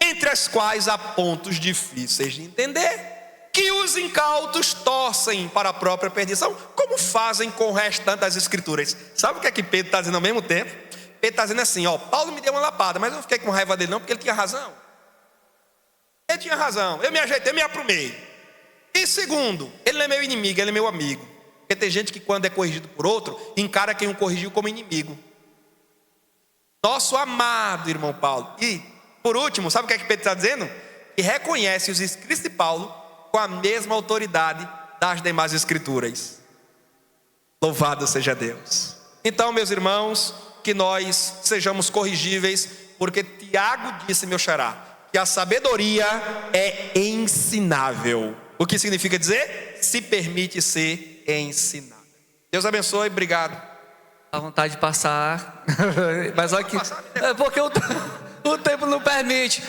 entre as quais há pontos difíceis de entender, que os incautos torcem para a própria perdição, como fazem com o restante das escrituras. Sabe o que é que Pedro está dizendo ao mesmo tempo? Pedro está dizendo assim: Paulo me deu uma lapada, mas eu não fiquei com raiva dele não, porque ele tinha razão. Ele tinha razão, eu me ajeitei, eu me aprumei. E segundo, ele não é meu inimigo, ele é meu amigo. Porque tem gente que quando é corrigido por outro, encara quem o corrigiu como inimigo. Nosso amado irmão Paulo. E, por último, sabe o que é que Pedro está dizendo? Que reconhece os escritos de Paulo com a mesma autoridade das demais escrituras. Louvado seja Deus. Então, meus irmãos, que nós sejamos corrigíveis, porque Tiago disse, meu xará, que a sabedoria é ensinável. O que significa dizer? Se permite ser ensinado. Deus abençoe, obrigado. A vontade de passar, mas olha que é porque o tempo não permite.